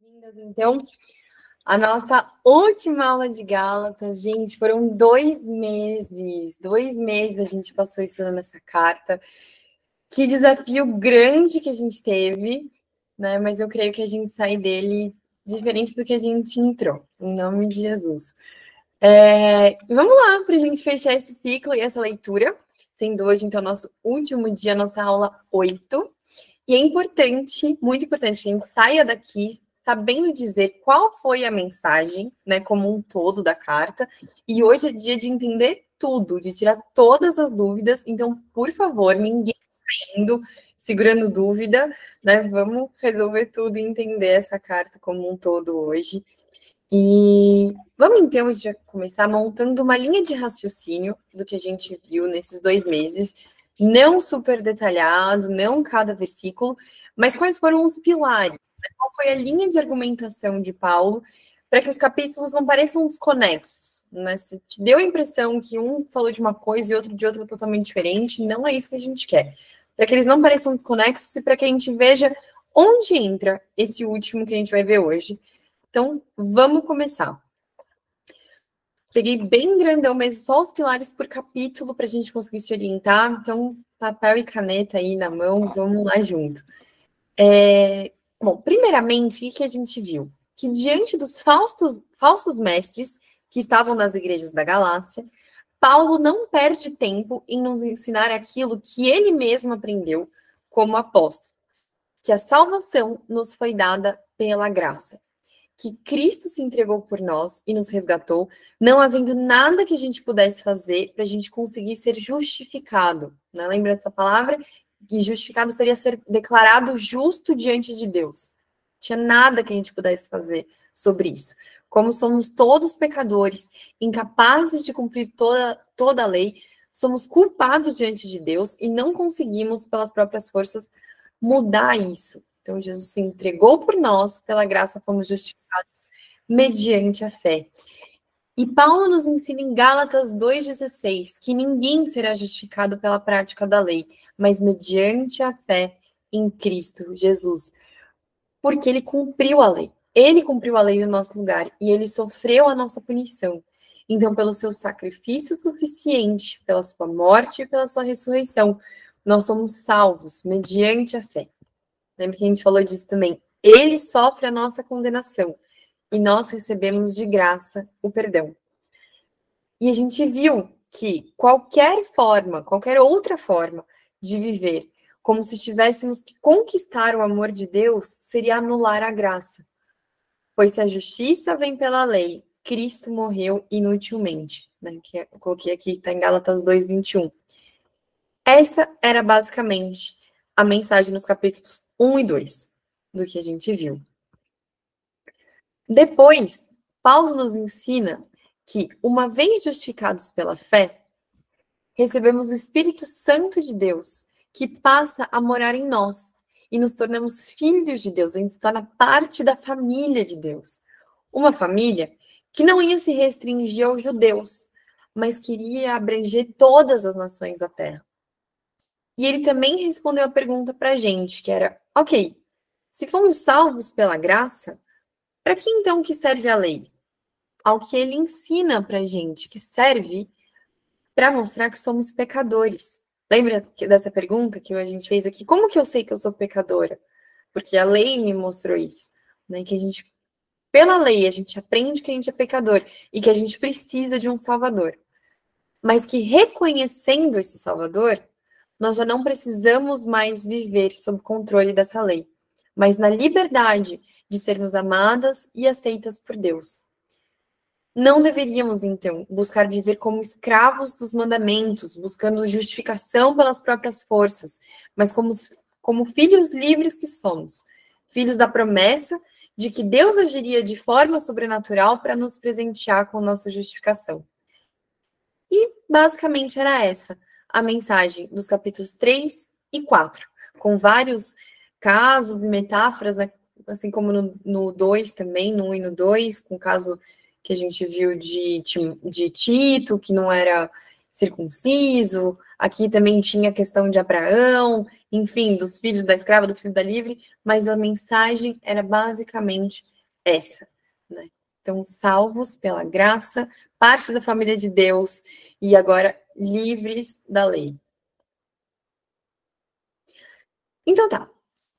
Boas-vindas, então, à nossa última aula de Gálatas. Gente, foram 2 meses a gente passou estudando essa carta. Que desafio grande que a gente teve, né? Mas eu creio que a gente sai dele diferente do que a gente entrou, em nome de Jesus. Vamos lá, para a gente fechar esse ciclo e essa leitura, sendo hoje, então, nosso último dia, nossa aula 8. E é importante, muito importante, que a gente saia daqui sabendo dizer qual foi a mensagem, né, como um todo da carta. E hoje é dia de entender tudo, de tirar todas as dúvidas. Então, por favor, ninguém saindo, segurando dúvida, né? Vamos resolver tudo e entender essa carta como um todo hoje. E vamos, então, já começar montando uma linha de raciocínio do que a gente viu nesses 2 meses. Não super detalhado, não cada versículo, mas quais foram os pilares, né? Qual foi a linha de argumentação de Paulo para que os capítulos não pareçam desconexos, né? Se te deu a impressão que um falou de uma coisa e outro de outra totalmente diferente, não é isso que a gente quer. Para que eles não pareçam desconexos e para que a gente veja onde entra esse último que a gente vai ver hoje. Então, vamos começar. Peguei bem grandão, mas só os pilares por capítulo para a gente conseguir se orientar. Então, papel e caneta aí na mão, vamos lá junto. Bom, primeiramente, o que a gente viu? Que diante dos falsos mestres que estavam nas igrejas da Galácia, Paulo não perde tempo em nos ensinar aquilo que ele mesmo aprendeu como apóstolo, que a salvação nos foi dada pela graça, que Cristo se entregou por nós e nos resgatou, não havendo nada que a gente pudesse fazer para a gente conseguir ser justificado. Né? Lembra dessa palavra? Que justificado seria ser declarado justo diante de Deus. Não tinha nada que a gente pudesse fazer sobre isso. Como somos todos pecadores, incapazes de cumprir toda a lei, somos culpados diante de Deus e não conseguimos, pelas próprias forças, mudar isso. Então, Jesus se entregou por nós, pela graça fomos justificados mediante a fé. E Paulo nos ensina em Gálatas 2,16 que ninguém será justificado pela prática da lei, mas mediante a fé em Cristo Jesus. Porque ele cumpriu a lei. Ele cumpriu a lei no nosso lugar e ele sofreu a nossa punição. Então, pelo seu sacrifício suficiente, pela sua morte e pela sua ressurreição, nós somos salvos mediante a fé. Lembra que a gente falou disso também? Ele sofre a nossa condenação e nós recebemos de graça o perdão. E a gente viu que qualquer outra forma de viver, como se tivéssemos que conquistar o amor de Deus, seria anular a graça. Pois se a justiça vem pela lei, Cristo morreu inutilmente. Né? Que eu coloquei aqui, está em Gálatas 2:21. Essa era basicamente a mensagem nos capítulos 1 e 2 do que a gente viu. Depois, Paulo nos ensina que, uma vez justificados pela fé, recebemos o Espírito Santo de Deus, que passa a morar em nós, e nos tornamos filhos de Deus, a gente se torna parte da família de Deus. Uma família que não ia se restringir aos judeus, mas queria abranger todas as nações da terra. E ele também respondeu a pergunta para a gente, que era, ok, se fomos salvos pela graça, para que então que serve a lei? Ao que ele ensina para a gente, que serve para mostrar que somos pecadores. Lembra dessa pergunta que a gente fez aqui? Como que eu sei que eu sou pecadora? Porque a lei me mostrou isso, né? Que a gente, pela lei, a gente aprende que a gente é pecador e que a gente precisa de um Salvador. Mas que reconhecendo esse Salvador, nós já não precisamos mais viver sob controle dessa lei, mas na liberdade de sermos amadas e aceitas por Deus. Não deveríamos, então, buscar viver como escravos dos mandamentos, buscando justificação pelas próprias forças, mas como filhos livres que somos, filhos da promessa de que Deus agiria de forma sobrenatural para nos presentear com nossa justificação. E, basicamente, era essa a mensagem dos capítulos 3 e 4, com vários casos e metáforas, né? Assim como no 2 também, no 1 e no 2, com o caso que a gente viu de Tito, que não era circunciso, aqui também tinha a questão de Abraão, enfim, dos filhos da escrava, do filho da livre, mas a mensagem era basicamente essa, né? Então, salvos pela graça, parte da família de Deus e agora livres da lei. Então tá,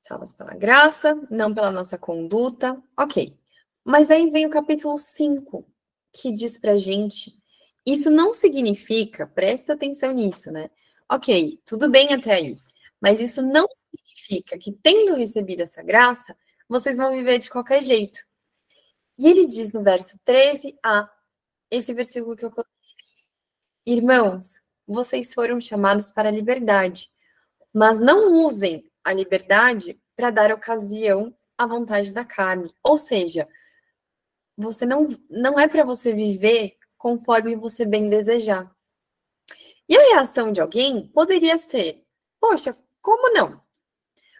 salvos pela graça, não pela nossa conduta, ok. Mas aí vem o capítulo 5, que diz pra gente, isso não significa, presta atenção nisso, né? Ok, tudo bem até aí, mas isso não significa que, tendo recebido essa graça, vocês vão viver de qualquer jeito. E ele diz no verso 13a, esse versículo que eu coloquei, irmãos, vocês foram chamados para a liberdade, mas não usem a liberdade para dar ocasião à vontade da carne. Ou seja, você não é para você viver conforme você bem desejar. E a reação de alguém poderia ser: poxa, como não?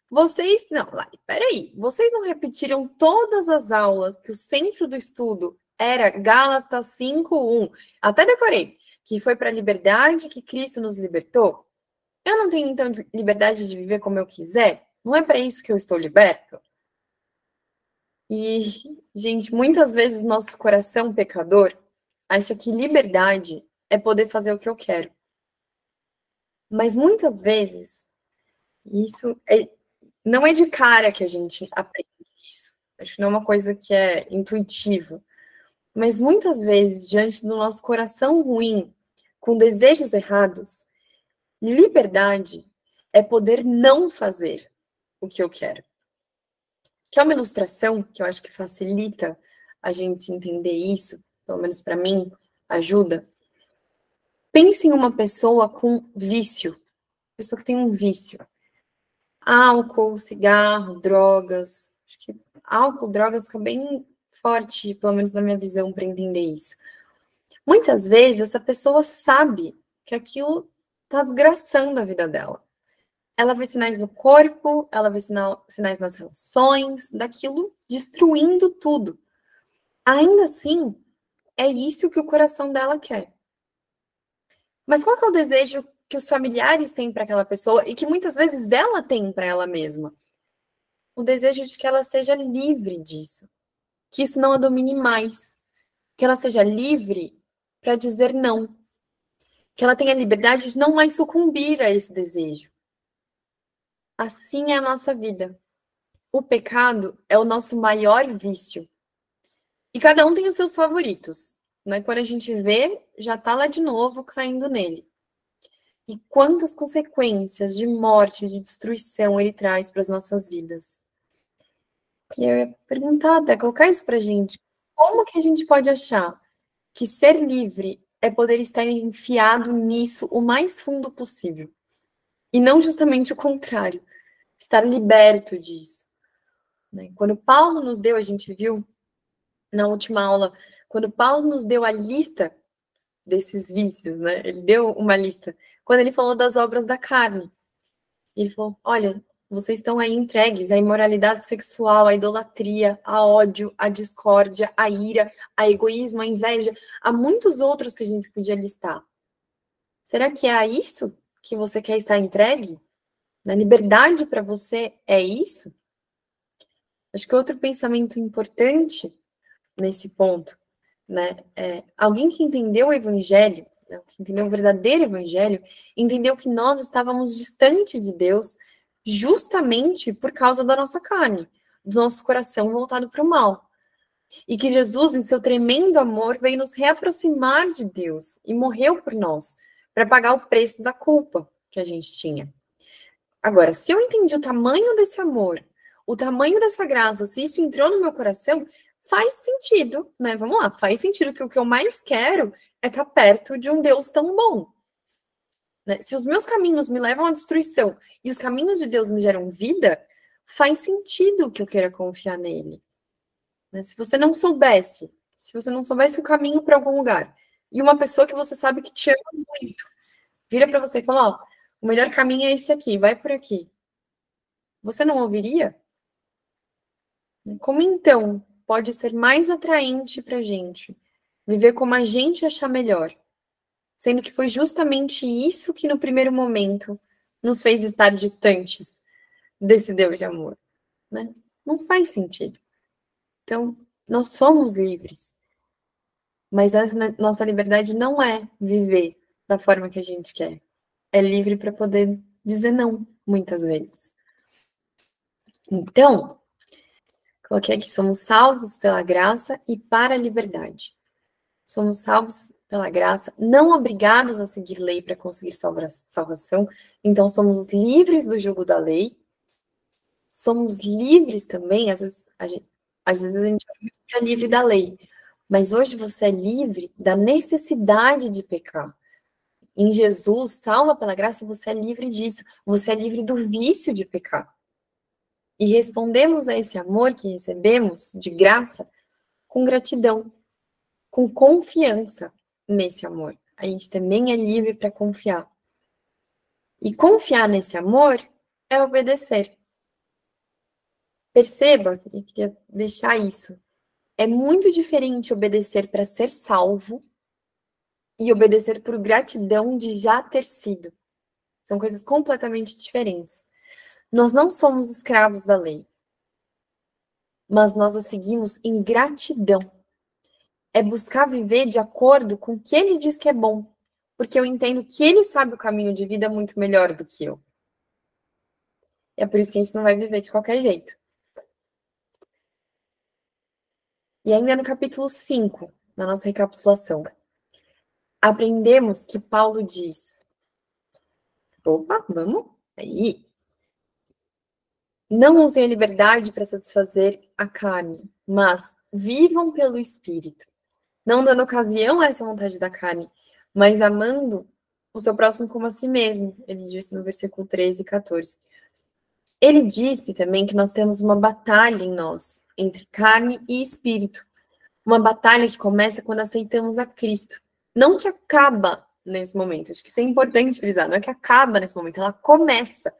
Vocês não, Lari, peraí, vocês não repetiram todas as aulas que o centro do estudo era Gálatas 5:1, até decorei, que foi para a liberdade que Cristo nos libertou? Eu não tenho, então, liberdade de viver como eu quiser? Não é para isso que eu estou liberto? E, gente, muitas vezes nosso coração pecador acha que liberdade é poder fazer o que eu quero. Mas muitas vezes, não é de cara que a gente aprende isso. Acho que não é uma coisa que é intuitiva. Mas muitas vezes, diante do nosso coração ruim, com desejos errados, liberdade é poder não fazer o que eu quero. Que é uma ilustração que eu acho que facilita a gente entender isso, pelo menos para mim, ajuda. Pense em uma pessoa com vício, pessoa que tem um vício. Álcool, cigarro, drogas. Acho que álcool, drogas fica bem forte, pelo menos na minha visão, para entender isso. Muitas vezes essa pessoa sabe que aquilo está desgraçando a vida dela. Ela vê sinais no corpo, ela vê sinais nas relações, daquilo destruindo tudo. Ainda assim, é isso que o coração dela quer. Mas qual que é o desejo que os familiares têm para aquela pessoa e que muitas vezes ela tem para ela mesma? O desejo de que ela seja livre disso, que isso não a domine mais, que ela seja livre para dizer não, que ela tenha liberdade de não mais sucumbir a esse desejo. Assim é a nossa vida. O pecado é o nosso maior vício. E cada um tem os seus favoritos, né? Quando a gente vê, já tá lá de novo caindo nele. E quantas consequências de morte, de destruição ele traz para as nossas vidas. E eu ia perguntar até, colocar isso pra gente. Como que a gente pode achar que ser livre é poder estar enfiado nisso o mais fundo possível? E não justamente o contrário, estar liberto disso. Né? Quando Paulo nos deu, a gente viu na última aula, quando Paulo nos deu a lista desses vícios, né? Ele deu uma lista. Quando ele falou das obras da carne, ele falou: olha, vocês estão aí entregues à imoralidade sexual, à idolatria, a ódio, à discórdia, à ira, a egoísmo, à inveja, há muitos outros que a gente podia listar. Será que é a isso que você quer estar entregue? Na liberdade para você é isso? Acho que outro pensamento importante nesse ponto, né, é alguém que entendeu o evangelho, né, que entendeu o verdadeiro evangelho, entendeu que nós estávamos distantes de Deus justamente por causa da nossa carne, do nosso coração voltado para o mal. E que Jesus, em seu tremendo amor, veio nos reaproximar de Deus e morreu por nós, para pagar o preço da culpa que a gente tinha. Agora, se eu entendi o tamanho desse amor, o tamanho dessa graça, se isso entrou no meu coração, faz sentido, né? Vamos lá, faz sentido que o que eu mais quero é estar perto de um Deus tão bom. Né? Se os meus caminhos me levam à destruição e os caminhos de Deus me geram vida, faz sentido que eu queira confiar nele. Né? Se você não soubesse o caminho para algum lugar, e uma pessoa que você sabe que te ama muito, vira para você e fala: ó, o melhor caminho é esse aqui, vai por aqui. Você não ouviria? Como então pode ser mais atraente para a gente viver como a gente achar melhor, sendo que foi justamente isso que no primeiro momento nos fez estar distantes desse Deus de amor, né? Não faz sentido. Então, Nós somos livres, mas a nossa liberdade não é viver da forma que a gente quer. É livre para poder dizer não, muitas vezes. Então, coloquei aqui, somos salvos pela graça e para a liberdade. Somos salvos pela graça, não obrigados a seguir lei para conseguir salvação. Então, somos livres do jugo da lei. Somos livres também, às vezes a gente é livre da lei, mas hoje você é livre da necessidade de pecar. Em Jesus, salva pela graça, você é livre disso. Você é livre do vício de pecar. E respondemos a esse amor que recebemos de graça com gratidão, com confiança nesse amor. A gente também é livre para confiar. E confiar nesse amor é obedecer. Perceba, eu queria deixar isso. É muito diferente obedecer para ser salvo e obedecer por gratidão de já ter sido. São coisas completamente diferentes. Nós não somos escravos da lei, mas nós a seguimos em gratidão. É buscar viver de acordo com o que ele diz que é bom, porque eu entendo que ele sabe o caminho de vida muito melhor do que eu. É por isso que a gente não vai viver de qualquer jeito. E ainda no capítulo 5, na nossa recapitulação, aprendemos que Paulo diz: opa, vamos aí. Não usem a liberdade para satisfazer a carne, mas vivam pelo Espírito, não dando ocasião a essa vontade da carne, mas amando o seu próximo como a si mesmo. Ele disse no versículo 13 e 14. Ele disse também que nós temos uma batalha em nós, entre carne e espírito. Uma batalha que começa quando aceitamos a Cristo. Não que acaba nesse momento, acho que isso é importante frisar, não é que acaba nesse momento, ela começa.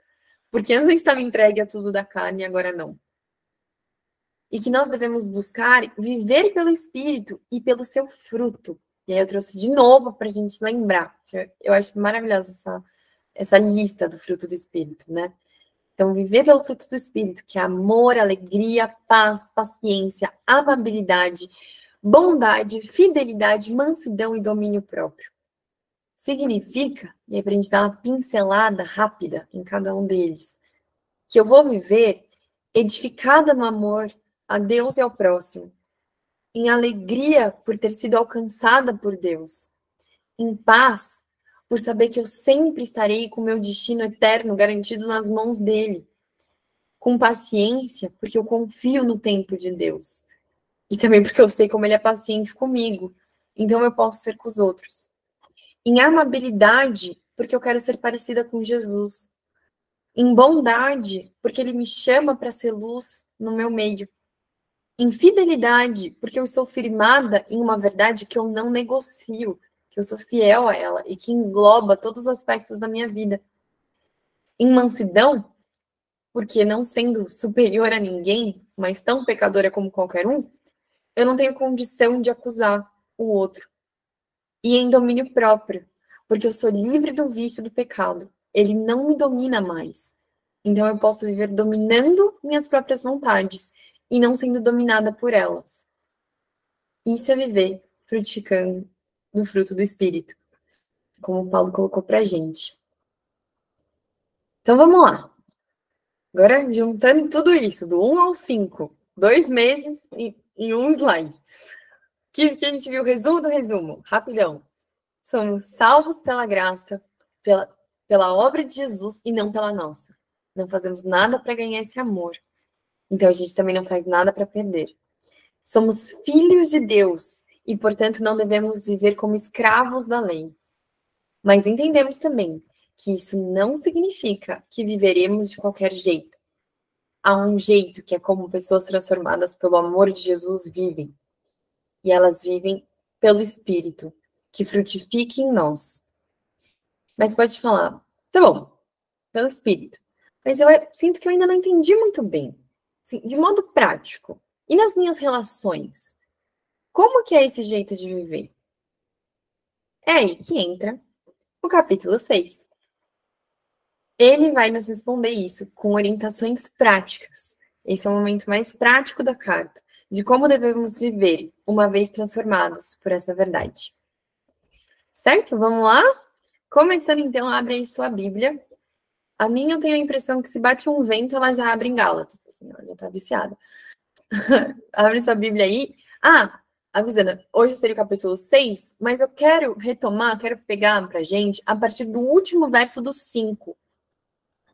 Porque antes a gente estava entregue a tudo da carne e agora não. E que nós devemos buscar viver pelo Espírito e pelo seu fruto. E aí eu trouxe de novo para a gente lembrar. Eu acho maravilhosa essa lista do fruto do Espírito, né? Então, viver pelo fruto do Espírito, que é amor, alegria, paz, paciência, amabilidade, bondade, fidelidade, mansidão e domínio próprio. Significa, e aí para a gente dar uma pincelada rápida em cada um deles, que eu vou viver edificada no amor a Deus e ao próximo, em alegria por ter sido alcançada por Deus, em paz por saber que eu sempre estarei com meu destino eterno garantido nas mãos dele, com paciência porque eu confio no tempo de Deus, e também porque eu sei como ele é paciente comigo, então eu posso ser com os outros. Em amabilidade, porque eu quero ser parecida com Jesus. Em bondade, porque ele me chama para ser luz no meu meio. Em fidelidade, porque eu estou firmada em uma verdade que eu não negocio, que eu sou fiel a ela e que engloba todos os aspectos da minha vida. Em mansidão, porque não sendo superior a ninguém, mas tão pecadora como qualquer um, eu não tenho condição de acusar o outro. E em domínio próprio, porque eu sou livre do vício do pecado. Ele não me domina mais. Então eu posso viver dominando minhas próprias vontades e não sendo dominada por elas. Isso é viver frutificando no fruto do Espírito, como o Paulo colocou pra gente. Então vamos lá. Agora, juntando tudo isso, do 1 ao 5, 2 meses em um slide. Que a gente viu? Resumo do resumo, rapidão. Somos salvos pela graça, pela obra de Jesus e não pela nossa. Não fazemos nada para ganhar esse amor. Então a gente também não faz nada para perder. Somos filhos de Deus e, portanto, não devemos viver como escravos da lei. Mas entendemos também que isso não significa que viveremos de qualquer jeito. Há um jeito que é como pessoas transformadas pelo amor de Jesus vivem. E elas vivem pelo Espírito, que frutifique em nós. Mas pode falar, tá bom, pelo Espírito. Mas eu sinto que eu ainda não entendi muito bem. Assim, de modo prático. E nas minhas relações? Como que é esse jeito de viver? É aí que entra o capítulo 6. Ele vai nos responder isso com orientações práticas. Esse é o momento mais prático da carta. de como devemos viver, uma vez transformados por essa verdade. Certo? Vamos lá? Começando então, abre aí sua Bíblia. A minha, eu tenho a impressão que se bate um vento, ela já abre em Gálatas, assim, ela já tá viciada. Abre sua Bíblia aí. Ah, avisando, hoje seria o capítulo 6, mas eu quero retomar, quero pegar pra gente a partir do último verso do 5.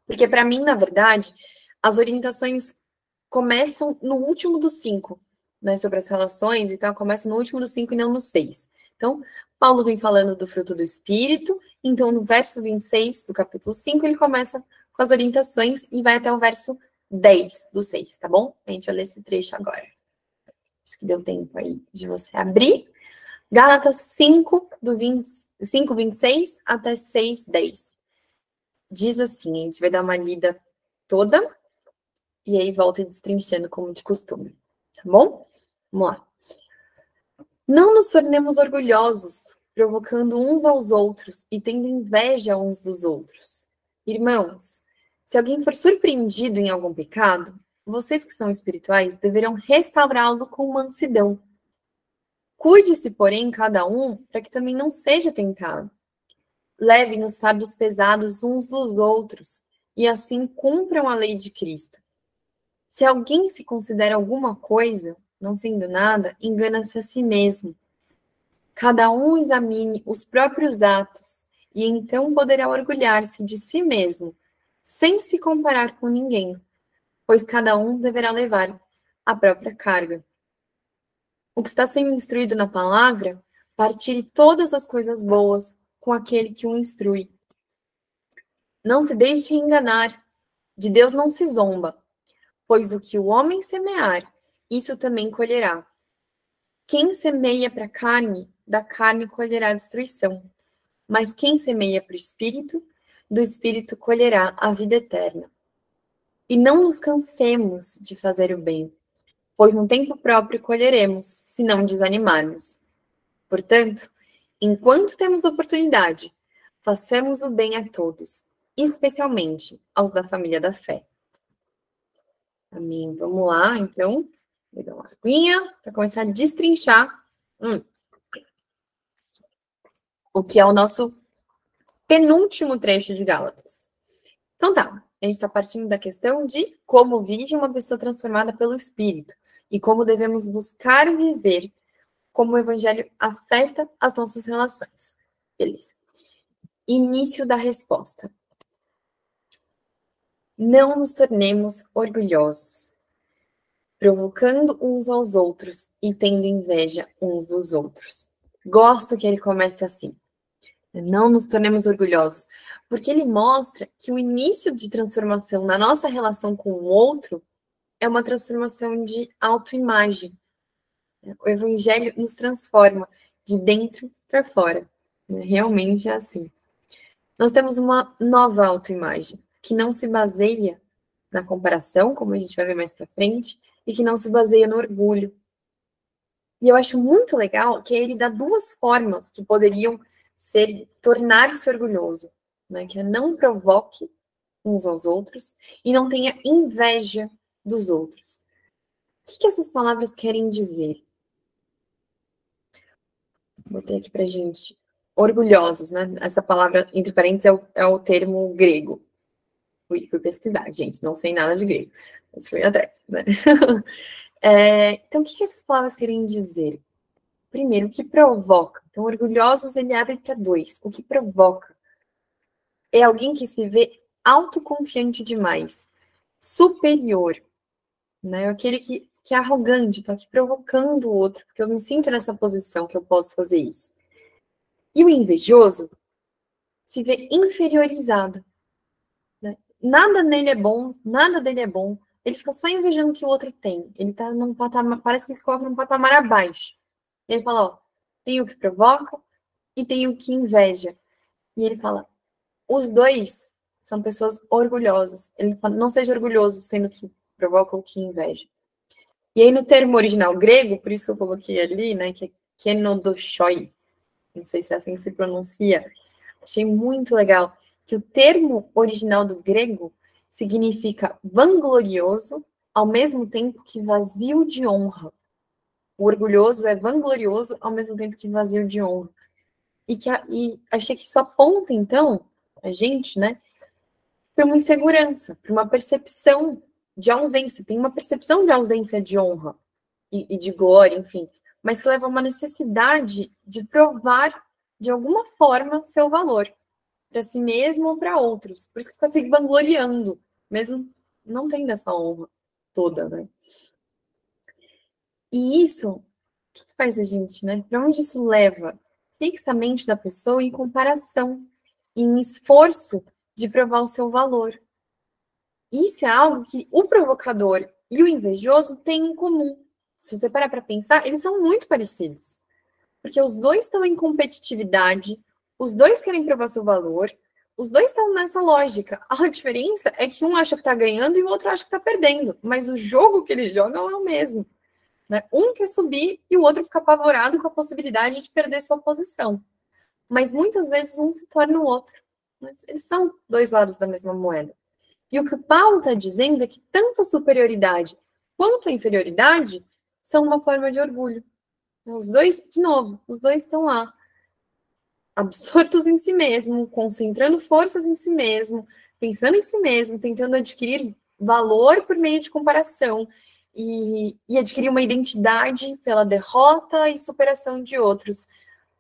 Porque para mim, na verdade, as orientações começam no último do 5, né, sobre as relações e tal, começam no último do 5 e não no 6. Então, Paulo vem falando do fruto do Espírito, então no verso 26 do capítulo 5, ele começa com as orientações e vai até o verso 10 do 6, tá bom? A gente vai ler esse trecho agora. Acho que deu tempo aí de você abrir. Gálatas 5, 26 até 6, 10. Diz assim, a gente vai dar uma lida toda e aí volta destrinchando como de costume, tá bom? Vamos lá. Não nos tornemos orgulhosos, provocando uns aos outros e tendo inveja uns dos outros. Irmãos, se alguém for surpreendido em algum pecado, vocês que são espirituais deverão restaurá-lo com mansidão. Cuide-se, porém, cada um, para que também não seja tentado. Levem os fardos pesados uns dos outros, e assim cumpram a lei de Cristo. Se alguém se considera alguma coisa, não sendo nada, engana-se a si mesmo. Cada um examine os próprios atos, e então poderá orgulhar-se de si mesmo, sem se comparar com ninguém, pois cada um deverá levar a própria carga. O que está sendo instruído na palavra, partilhe todas as coisas boas com aquele que o instrui. Não se deixe enganar, de Deus não se zomba, pois o que o homem semear, isso também colherá. Quem semeia para a carne, da carne colherá destruição, mas quem semeia para o Espírito, do Espírito colherá a vida eterna. E não nos cansemos de fazer o bem, pois no tempo próprio colheremos, se não desanimarmos. Portanto, enquanto temos oportunidade, façamos o bem a todos, especialmente aos da família da fé. Amém. Vamos lá, então. Vou dar uma aguinha para começar a destrinchar o que é o nosso penúltimo trecho de Gálatas. Então tá, a gente está partindo da questão de como vive uma pessoa transformada pelo Espírito e como devemos buscar viver como o Evangelho afeta as nossas relações. Beleza. Início da resposta. Não nos tornemos orgulhosos, provocando uns aos outros e tendo inveja uns dos outros. Gosto que ele comece assim. Não nos tornemos orgulhosos, porque ele mostra que o início de transformação na nossa relação com o outro é uma transformação de autoimagem. O Evangelho nos transforma de dentro para fora. Realmente é assim. Nós temos uma nova autoimagem, que não se baseia na comparação, como a gente vai ver mais para frente, e que não se baseia no orgulho. E eu acho muito legal que ele dá duas formas que poderiam ser tornar-se orgulhoso, né? Que é não provoque uns aos outros e não tenha inveja dos outros. O que essas palavras querem dizer? Botei aqui pra gente. Orgulhosos, né? Essa palavra, entre parênteses, é o termo grego. Fui pesquisar, gente, não sei nada de grego, mas fui atrás, né? Então, o que essas palavras querem dizer? Primeiro, o que provoca? Então, orgulhosos, ele abre para dois. O que provoca? É alguém que se vê autoconfiante demais, superior, né? Aquele que é arrogante, estou aqui provocando o outro, porque eu me sinto nessa posição que eu posso fazer isso. E o invejoso se vê inferiorizado. Né? Nada nele é bom, nada dele é bom. Ele fica só invejando o que o outro tem. Ele tá num patamar, parece que ele se coloca num patamar abaixo. Ele fala, ó, tem o que provoca e tem o que inveja. E ele fala, os dois são pessoas orgulhosas. Ele fala, não seja orgulhoso sendo que provoca ou que inveja. E aí no termo original grego, por isso que eu coloquei ali, né, que é kenodoshoi, não sei se é assim que se pronuncia, achei muito legal, que o termo original do grego significa vanglorioso, ao mesmo tempo que vazio de honra. o orgulhoso é vanglorioso ao mesmo tempo que vazio de honra. E achei que isso aponta, então, a gente, né, para uma insegurança, para uma percepção de ausência. Tem uma percepção de ausência de honra e de glória, enfim, mas que leva a uma necessidade de provar, de alguma forma, seu valor para si mesmo ou para outros. Por isso que fica se vangloriando, mesmo não tendo essa honra toda, né? E isso, o que faz a gente, né? Para onde isso leva? Fixa a mente da pessoa em comparação, em esforço de provar o seu valor. Isso é algo que o provocador e o invejoso têm em comum. Se você parar para pensar, eles são muito parecidos. Porque os dois estão em competitividade, os dois querem provar seu valor, os dois estão nessa lógica. A diferença é que um acha que está ganhando e o outro acha que está perdendo. Mas o jogo que eles jogam é o mesmo. Né? Um quer subir e o outro fica apavorado com a possibilidade de perder sua posição. Mas muitas vezes um se torna o outro. Mas eles são dois lados da mesma moeda. E o que o Paulo está dizendo é que tanto a superioridade quanto a inferioridade são uma forma de orgulho. Os dois, de novo, os dois estão lá, absortos em si mesmo, concentrando forças em si mesmo, pensando em si mesmo, tentando adquirir valor por meio de comparação e adquirir uma identidade pela derrota e superação de outros.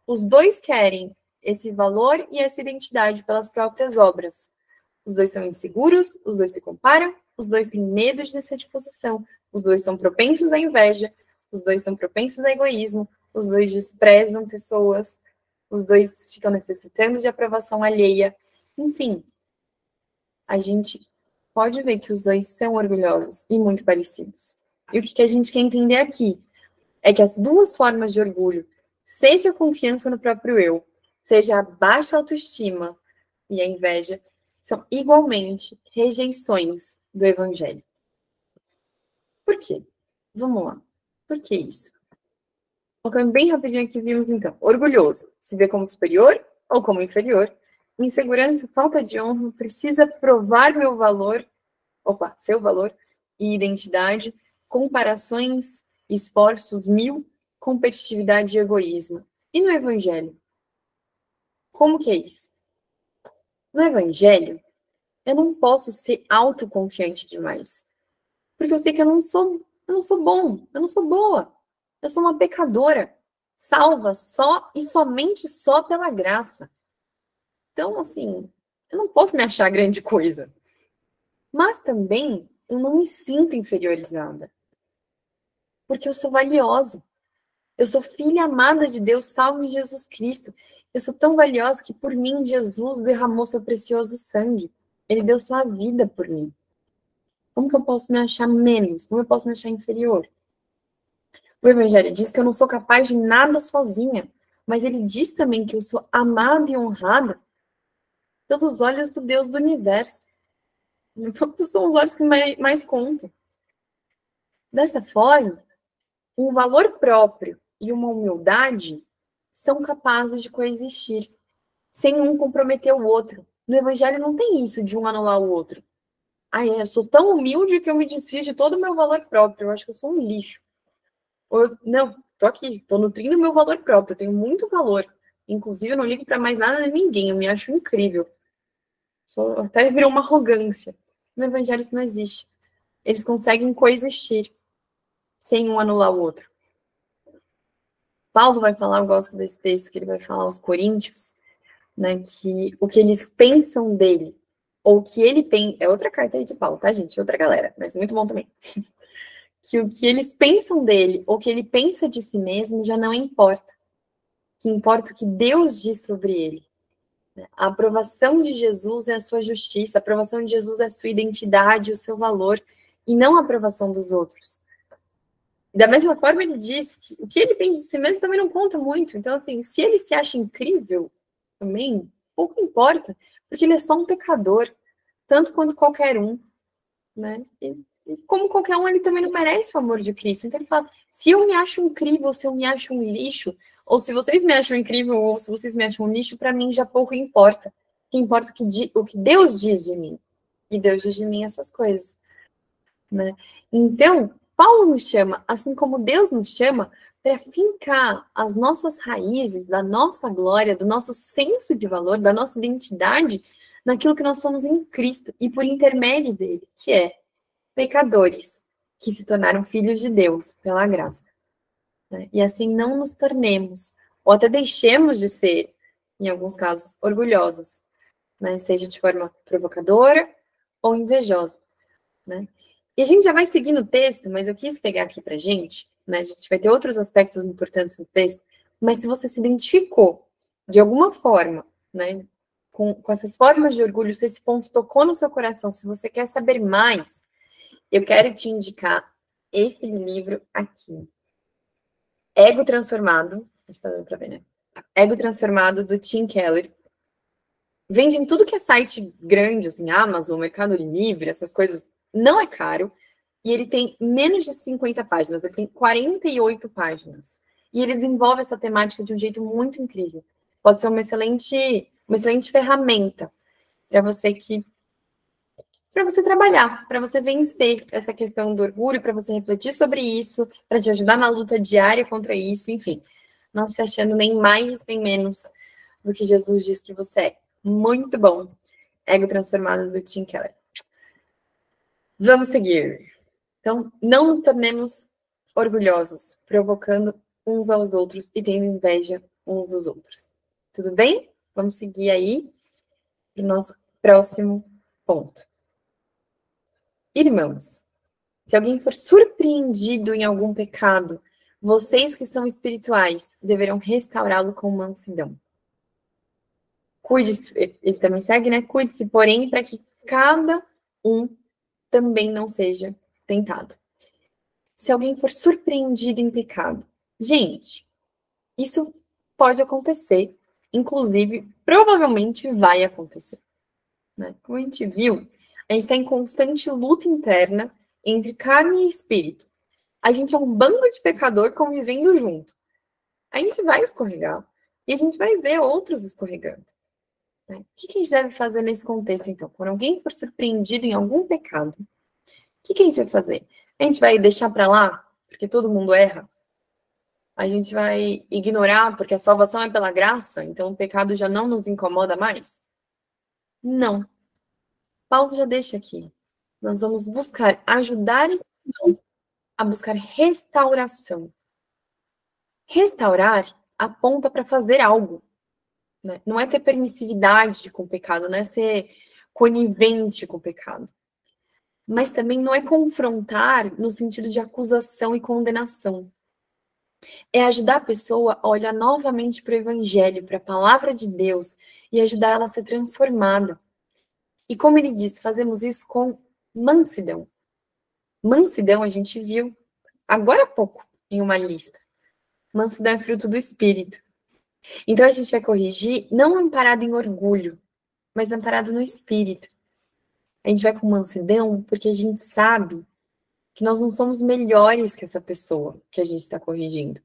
Os dois querem esse valor e essa identidade pelas próprias obras. Os dois são inseguros, os dois se comparam, os dois têm medo de descer de posição, os dois são propensos à inveja, os dois são propensos a egoísmo, os dois desprezam pessoas, os dois ficam necessitando de aprovação alheia. Enfim, a gente pode ver que os dois são orgulhosos e muito parecidos. E o que a gente quer entender aqui é que as duas formas de orgulho, seja a confiança no próprio eu, seja a baixa autoestima e a inveja, são igualmente rejeições do evangelho. Por quê? Vamos lá. Por que isso? Colocando bem rapidinho aqui, vimos então, orgulhoso, se vê como superior ou como inferior, insegurança, falta de honra, precisa provar meu valor, seu valor e identidade, comparações, esforços mil, competitividade e egoísmo. E no evangelho? Como que é isso? No evangelho, eu não posso ser autoconfiante demais, porque eu sei que eu não sou bom, eu não sou boa. Eu sou uma pecadora, salva só e somente só pela graça. Então, assim, eu não posso me achar grande coisa. Mas também eu não me sinto inferiorizada. Porque eu sou valiosa. Eu sou filha amada de Deus, salva em Jesus Cristo. Eu sou tão valiosa que por mim Jesus derramou seu precioso sangue. Ele deu sua vida por mim. Como que eu posso me achar menos? Como eu posso me achar inferior? O Evangelho diz que eu não sou capaz de nada sozinha, mas ele diz também que eu sou amada e honrada pelos olhos do Deus do universo. Então, são os olhos que mais contam. Dessa forma, um valor próprio e uma humildade são capazes de coexistir, sem um comprometer o outro. No Evangelho não tem isso de um anular o outro. Eu sou tão humilde que eu me desfiz de todo o meu valor próprio. Eu acho que eu sou um lixo. Não, tô aqui, tô nutrindo meu valor próprio, eu tenho muito valor. Inclusive, eu não ligo para mais nada nem ninguém, eu me acho incrível. Até virou uma arrogância. No Evangelho isso não existe. Eles conseguem coexistir, sem um anular o outro. Paulo vai falar, eu gosto desse texto, que ele vai falar aos Coríntios, né, que o que eles pensam dele, ou o que ele pensa, é outra carta aí de Paulo, tá, gente? Outra galera, mas muito bom também. Que o que eles pensam dele, ou que ele pensa de si mesmo, já não importa. Que importa o que Deus diz sobre ele. A aprovação de Jesus é a sua justiça, a aprovação de Jesus é a sua identidade, o seu valor, e não a aprovação dos outros. Da mesma forma, ele diz que o que ele pensa de si mesmo também não conta muito. Então, assim, se ele se acha incrível, também pouco importa, porque ele é só um pecador, tanto quanto qualquer um, né? E como qualquer um, ele também não merece o amor de Cristo. Então ele fala, se eu me acho incrível, se eu me acho um lixo, ou se vocês me acham incrível, ou se vocês me acham um lixo, para mim já pouco importa. O que importa é o que Deus diz de mim. E Deus diz de mim essas coisas, né? Então, Paulo nos chama, assim como Deus nos chama, para fincar as nossas raízes, da nossa glória, do nosso senso de valor, da nossa identidade, naquilo que nós somos em Cristo e por intermédio dele, que é pecadores, que se tornaram filhos de Deus pela graça. Né? E assim não nos tornemos, ou até deixemos de ser, em alguns casos, orgulhosos, né? Seja de forma provocadora ou invejosa. Né? E a gente já vai seguir no texto, mas eu quis pegar aqui para gente, né? A gente vai ter outros aspectos importantes no texto, mas se você se identificou de alguma forma, né, com essas formas de orgulho, se esse ponto tocou no seu coração, se você quer saber mais, eu quero te indicar esse livro aqui. Ego Transformado, a gente tá dando para ver, né? Ego Transformado, do Tim Keller. Vende em tudo que é site grande, assim, Amazon, Mercado Livre, essas coisas, não é caro. E ele tem menos de 50 páginas, ele tem 48 páginas. E ele desenvolve essa temática de um jeito muito incrível. Pode ser uma excelente ferramenta para você trabalhar, para você vencer essa questão do orgulho, para você refletir sobre isso, para te ajudar na luta diária contra isso, enfim. Não se achando nem mais nem menos do que Jesus diz que você é. Muito bom. Ego Transformado, do Tim Keller. Vamos seguir. Então, não nos tornemos orgulhosos, provocando uns aos outros e tendo inveja uns dos outros. Tudo bem? Vamos seguir aí para o nosso próximo ponto. Irmãos, se alguém for surpreendido em algum pecado, vocês que são espirituais deverão restaurá-lo com mansidão. Cuide-se, ele também segue, né? Cuide-se, porém, para que cada um também não seja tentado. Se alguém for surpreendido em pecado. Gente, isso pode acontecer, inclusive, provavelmente vai acontecer. Né? Como a gente viu, a gente está em constante luta interna entre carne e espírito. A gente é um bando de pecador convivendo junto. A gente vai escorregar e a gente vai ver outros escorregando. Né? O que a gente deve fazer nesse contexto, então? Quando alguém for surpreendido em algum pecado, o que a gente vai fazer? A gente vai deixar para lá, porque todo mundo erra? A gente vai ignorar, porque a salvação é pela graça, então o pecado já não nos incomoda mais? Não. Paulo já deixa aqui. Nós vamos buscar ajudar esse irmão a buscar restauração. Restaurar aponta para fazer algo. Né? Não é ter permissividade com o pecado, não é ser conivente com o pecado. Mas também não é confrontar no sentido de acusação e condenação. É ajudar a pessoa a olhar novamente para o Evangelho, para a palavra de Deus e ajudar ela a ser transformada. E como ele diz, fazemos isso com mansidão. Mansidão a gente viu agora há pouco em uma lista. Mansidão é fruto do Espírito. Então a gente vai corrigir não amparado em orgulho, mas amparado no Espírito. A gente vai com mansidão porque a gente sabe que nós não somos melhores que essa pessoa que a gente está corrigindo.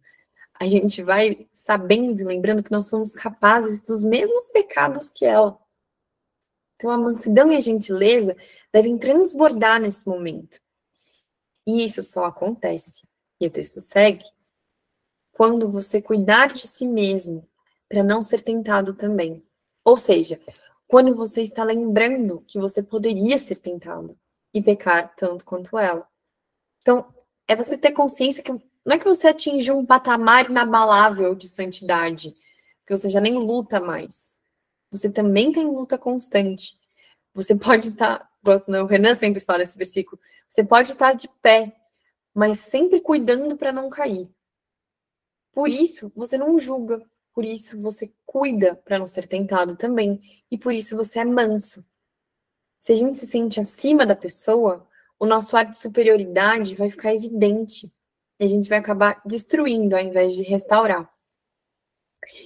A gente vai sabendo e lembrando que nós somos capazes dos mesmos pecados que ela. Então, a mansidão e a gentileza devem transbordar nesse momento. E isso só acontece, e o texto segue, quando você cuidar de si mesmo, para não ser tentado também. Ou seja, quando você está lembrando que você poderia ser tentado e pecar tanto quanto ela. Então, é você ter consciência que não é que você atingiu um patamar inabalável de santidade, que você já nem luta mais. Você também tem luta constante. Você pode estar, o Renan sempre fala esse versículo, você pode estar de pé, mas sempre cuidando para não cair. Por isso, você não julga, por isso você cuida para não ser tentado também, e por isso você é manso. Se a gente se sente acima da pessoa, o nosso ar de superioridade vai ficar evidente. E a gente vai acabar destruindo ao invés de restaurar.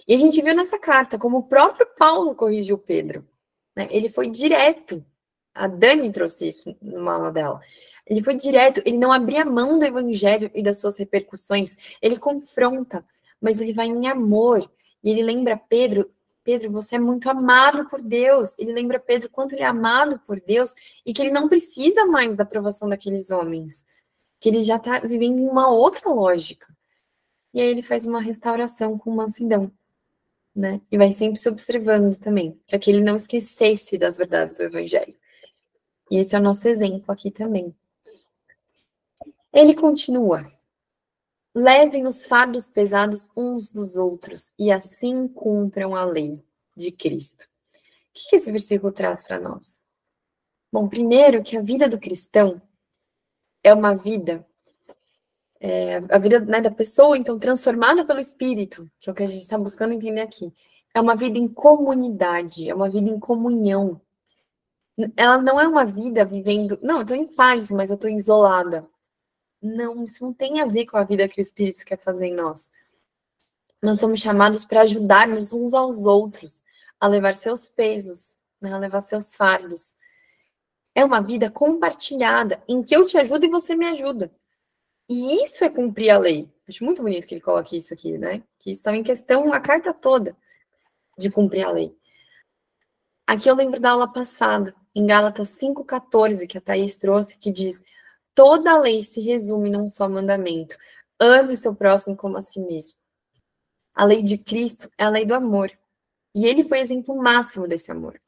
E a gente viu nessa carta como o próprio Paulo corrigiu Pedro. Né? Ele foi direto. A Dani trouxe isso numa aula dela. Ele foi direto, ele não abria mão do evangelho e das suas repercussões. Ele confronta, mas ele vai em amor. E ele lembra Pedro, você é muito amado por Deus. Ele lembra Pedro quanto ele é amado por Deus e que ele não precisa mais da aprovação daqueles homens. Que ele já está vivendo em uma outra lógica. e aí ele faz uma restauração com mansidão, né? E vai sempre se observando também, para que ele não esquecesse das verdades do Evangelho. E esse é o nosso exemplo aqui também. Ele continua: levem os fardos pesados uns dos outros, e assim cumpram a lei de Cristo. O que esse versículo traz para nós? Bom, primeiro que a vida do cristão é uma vida, a vida, né, da pessoa, então, transformada pelo Espírito, que é o que a gente está buscando entender aqui. É uma vida em comunidade, é uma vida em comunhão. Ela não é uma vida vivendo, não, eu estou em paz, mas eu estou isolada. Não, isso não tem a ver com a vida que o Espírito quer fazer em nós. Nós somos chamados para ajudarmos uns aos outros a levar seus pesos, né, a levar seus fardos. É uma vida compartilhada, em que eu te ajudo e você me ajuda. E isso é cumprir a lei. Acho muito bonito que ele coloque isso aqui, né? Que está em questão a carta toda de cumprir a lei. Aqui eu lembro da aula passada, em Gálatas 5,14, que a Thaís trouxe, que diz: toda a lei se resume num só mandamento: ame o seu próximo como a si mesmo. A lei de Cristo é a lei do amor. E ele foi exemplo máximo desse amor.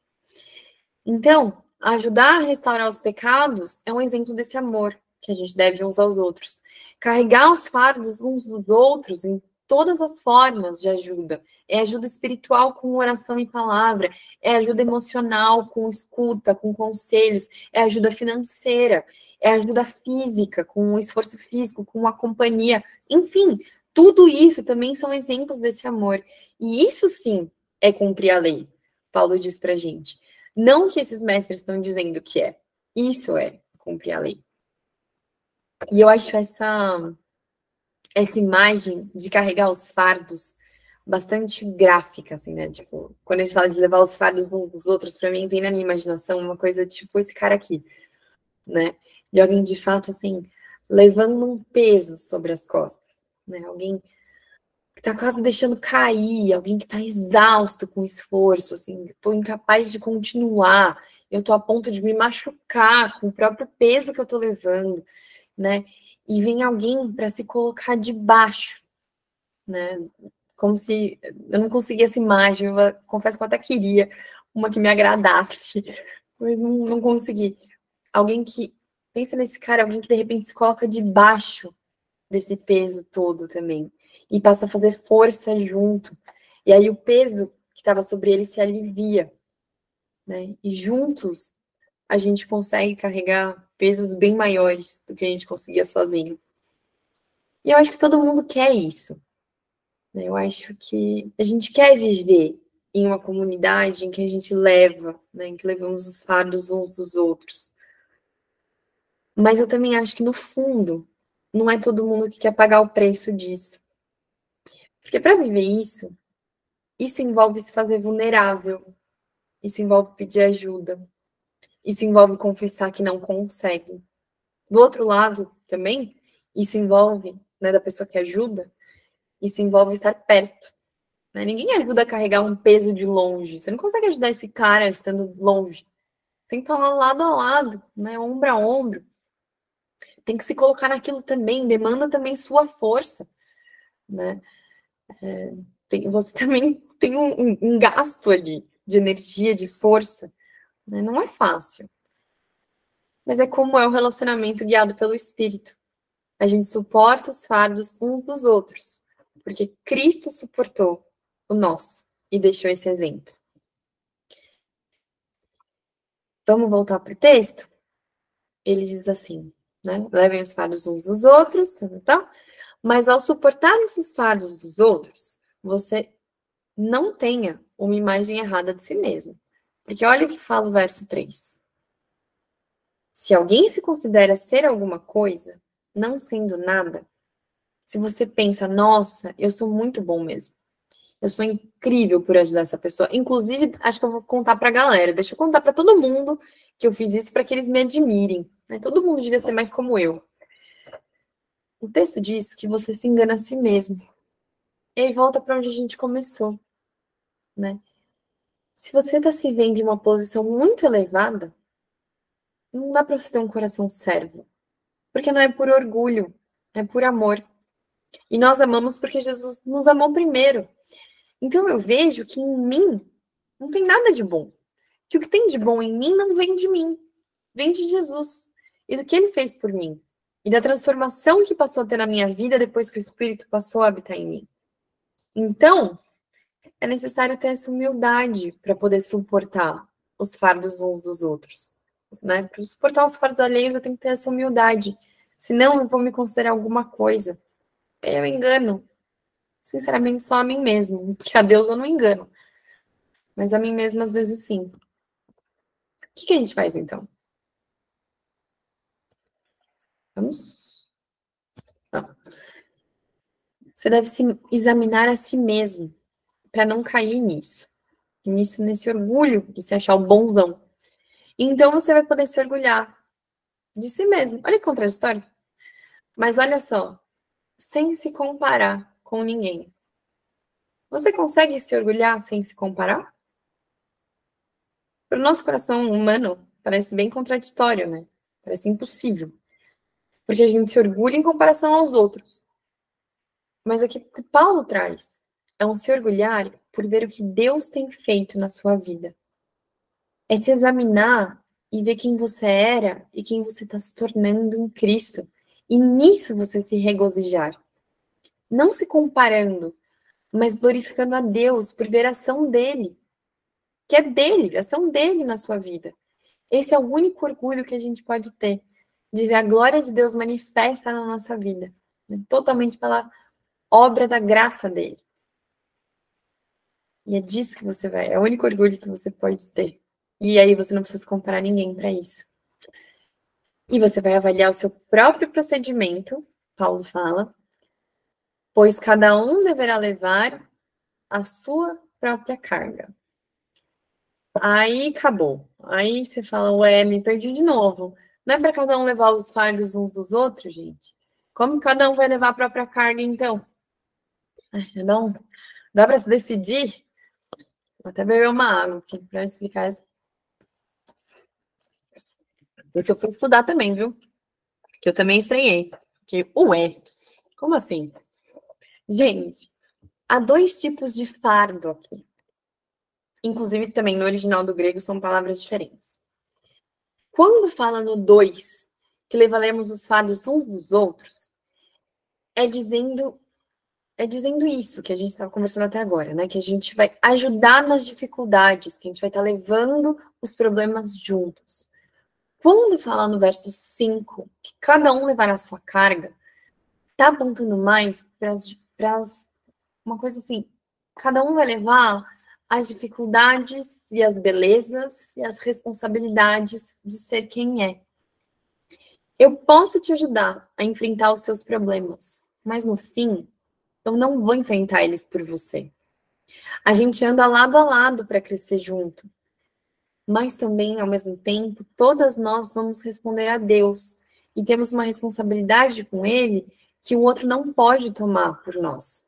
Então, ajudar a restaurar os pecados é um exemplo desse amor que a gente deve uns aos outros. Carregar os fardos uns dos outros em todas as formas de ajuda. É ajuda espiritual com oração e palavra, é ajuda emocional com escuta, com conselhos, é ajuda financeira, é ajuda física, com um esforço físico, com uma companhia. Enfim, tudo isso também são exemplos desse amor. E isso sim é cumprir a lei, Paulo diz pra gente. Não que esses mestres estão dizendo que é. Isso é cumprir a lei. E eu acho essa imagem de carregar os fardos bastante gráfica, assim, né? Tipo, quando a gente fala de levar os fardos uns dos outros, para mim vem na minha imaginação uma coisa tipo esse cara aqui, né? De alguém de fato, assim, levando um peso sobre as costas, né? Alguém que tá quase deixando cair, alguém que tá exausto com esforço, assim, tô incapaz de continuar, eu tô a ponto de me machucar com o próprio peso que eu tô levando, né? E vem alguém para se colocar debaixo, né? Como se eu não conseguia essa imagem, eu confesso que eu até queria uma que me agradasse, mas não consegui. Alguém que, pensa nesse cara, alguém que de repente se coloca debaixo desse peso todo também, e passa a fazer força junto, e aí o peso que estava sobre ele se alivia, né? E juntos a gente consegue carregar pesos bem maiores do que a gente conseguia sozinho. E eu acho que todo mundo quer isso, né? Eu acho que a gente quer viver em uma comunidade em que a gente leva, né, em que levamos os fardos uns dos outros. Mas eu também acho que, no fundo, não é todo mundo que quer pagar o preço disso. Porque para viver isso envolve se fazer vulnerável, isso envolve pedir ajuda, isso envolve confessar que não consegue. Do outro lado, também, isso envolve, né, da pessoa que ajuda, isso envolve estar perto. Né? Ninguém ajuda a carregar um peso de longe. Você não consegue ajudar esse cara estando longe. Tem que estar lá lado a lado, né, ombro a ombro. Tem que se colocar naquilo também, demanda também sua força, né? Você também tem um gasto ali de energia, de força, né? Não é fácil. Mas é como é o relacionamento guiado pelo Espírito. A gente suporta os fardos uns dos outros, porque Cristo suportou o nosso e deixou esse exemplo. Vamos voltar para o texto? Ele diz assim, né? Levem os fardos uns dos outros, tá? Mas ao suportar esses fardos dos outros, você não tenha uma imagem errada de si mesmo. Porque olha o que fala o verso 3. Se alguém se considera ser alguma coisa, não sendo nada, se você pensa, nossa, eu sou muito bom mesmo. Eu sou incrível por ajudar essa pessoa. Inclusive, acho que eu vou contar pra galera. Deixa eu contar pra todo mundo que eu fiz isso para que eles me admirem. Né? Todo mundo devia ser mais como eu. O texto diz que você se engana a si mesmo. E aí volta para onde a gente começou, né? Se você está se vendo em uma posição muito elevada, não dá para você ter um coração servo. Porque não é por orgulho, é por amor. E nós amamos porque Jesus nos amou primeiro. Então eu vejo que em mim não tem nada de bom. Que o que tem de bom em mim não vem de mim, vem de Jesus e do que ele fez por mim. E da transformação que passou a ter na minha vida depois que o Espírito passou a habitar em mim. Então, é necessário ter essa humildade para poder suportar os fardos uns dos outros. Né? Para suportar os fardos alheios, eu tenho que ter essa humildade. Senão, eu vou me considerar alguma coisa. Eu engano, sinceramente, só a mim mesmo. Porque a Deus eu não engano. Mas a mim mesma, às vezes, sim. O que a gente faz, então? Vamos. Você deve se examinar a si mesmo para não cair nisso. Nesse orgulho de se achar o bonzão. Então você vai poder se orgulhar de si mesmo. Olha que contraditório. Mas olha só, sem se comparar com ninguém. Você consegue se orgulhar sem se comparar? Para o nosso coração humano, parece bem contraditório, né? Parece impossível. Porque a gente se orgulha em comparação aos outros. Mas aqui o que Paulo traz é um se orgulhar por ver o que Deus tem feito na sua vida. É se examinar e ver quem você era e quem você está se tornando em Cristo. E nisso você se regozijar. Não se comparando, mas glorificando a Deus por ver a ação dele. Que é dele, a ação dele na sua vida. Esse é o único orgulho que a gente pode ter. De ver a glória de Deus manifesta na nossa vida. Totalmente pela obra da graça dele. E é disso que você vai. É o único orgulho que você pode ter. E aí você não precisa comparar ninguém para isso. E você vai avaliar o seu próprio procedimento, Paulo fala, pois cada um deverá levar a sua própria carga. Aí acabou. Aí você fala, ué, me perdi de novo. Não é para cada um levar os fardos uns dos outros, gente? Como cada um vai levar a própria carga, então? Não, dá para se decidir? Vou até beber uma água aqui para explicar isso. Isso eu fui estudar também, viu? Que eu também estranhei. Que, ué, como assim? Gente, há dois tipos de fardo aqui. Inclusive, também no original do grego são palavras diferentes. Quando fala no dois, que levaremos os fardos uns dos outros, é dizendo isso que a gente estava conversando até agora, né? Que a gente vai ajudar nas dificuldades, que a gente vai estar levando os problemas juntos. Quando fala no verso 5, que cada um levará a sua carga, tá apontando mais para uma coisa assim, cada um vai levar as dificuldades e as belezas e as responsabilidades de ser quem é. Eu posso te ajudar a enfrentar os seus problemas, mas no fim, eu não vou enfrentar eles por você. A gente anda lado a lado para crescer junto. Mas também, ao mesmo tempo, todas nós vamos responder a Deus e temos uma responsabilidade com Ele que o outro não pode tomar por nós.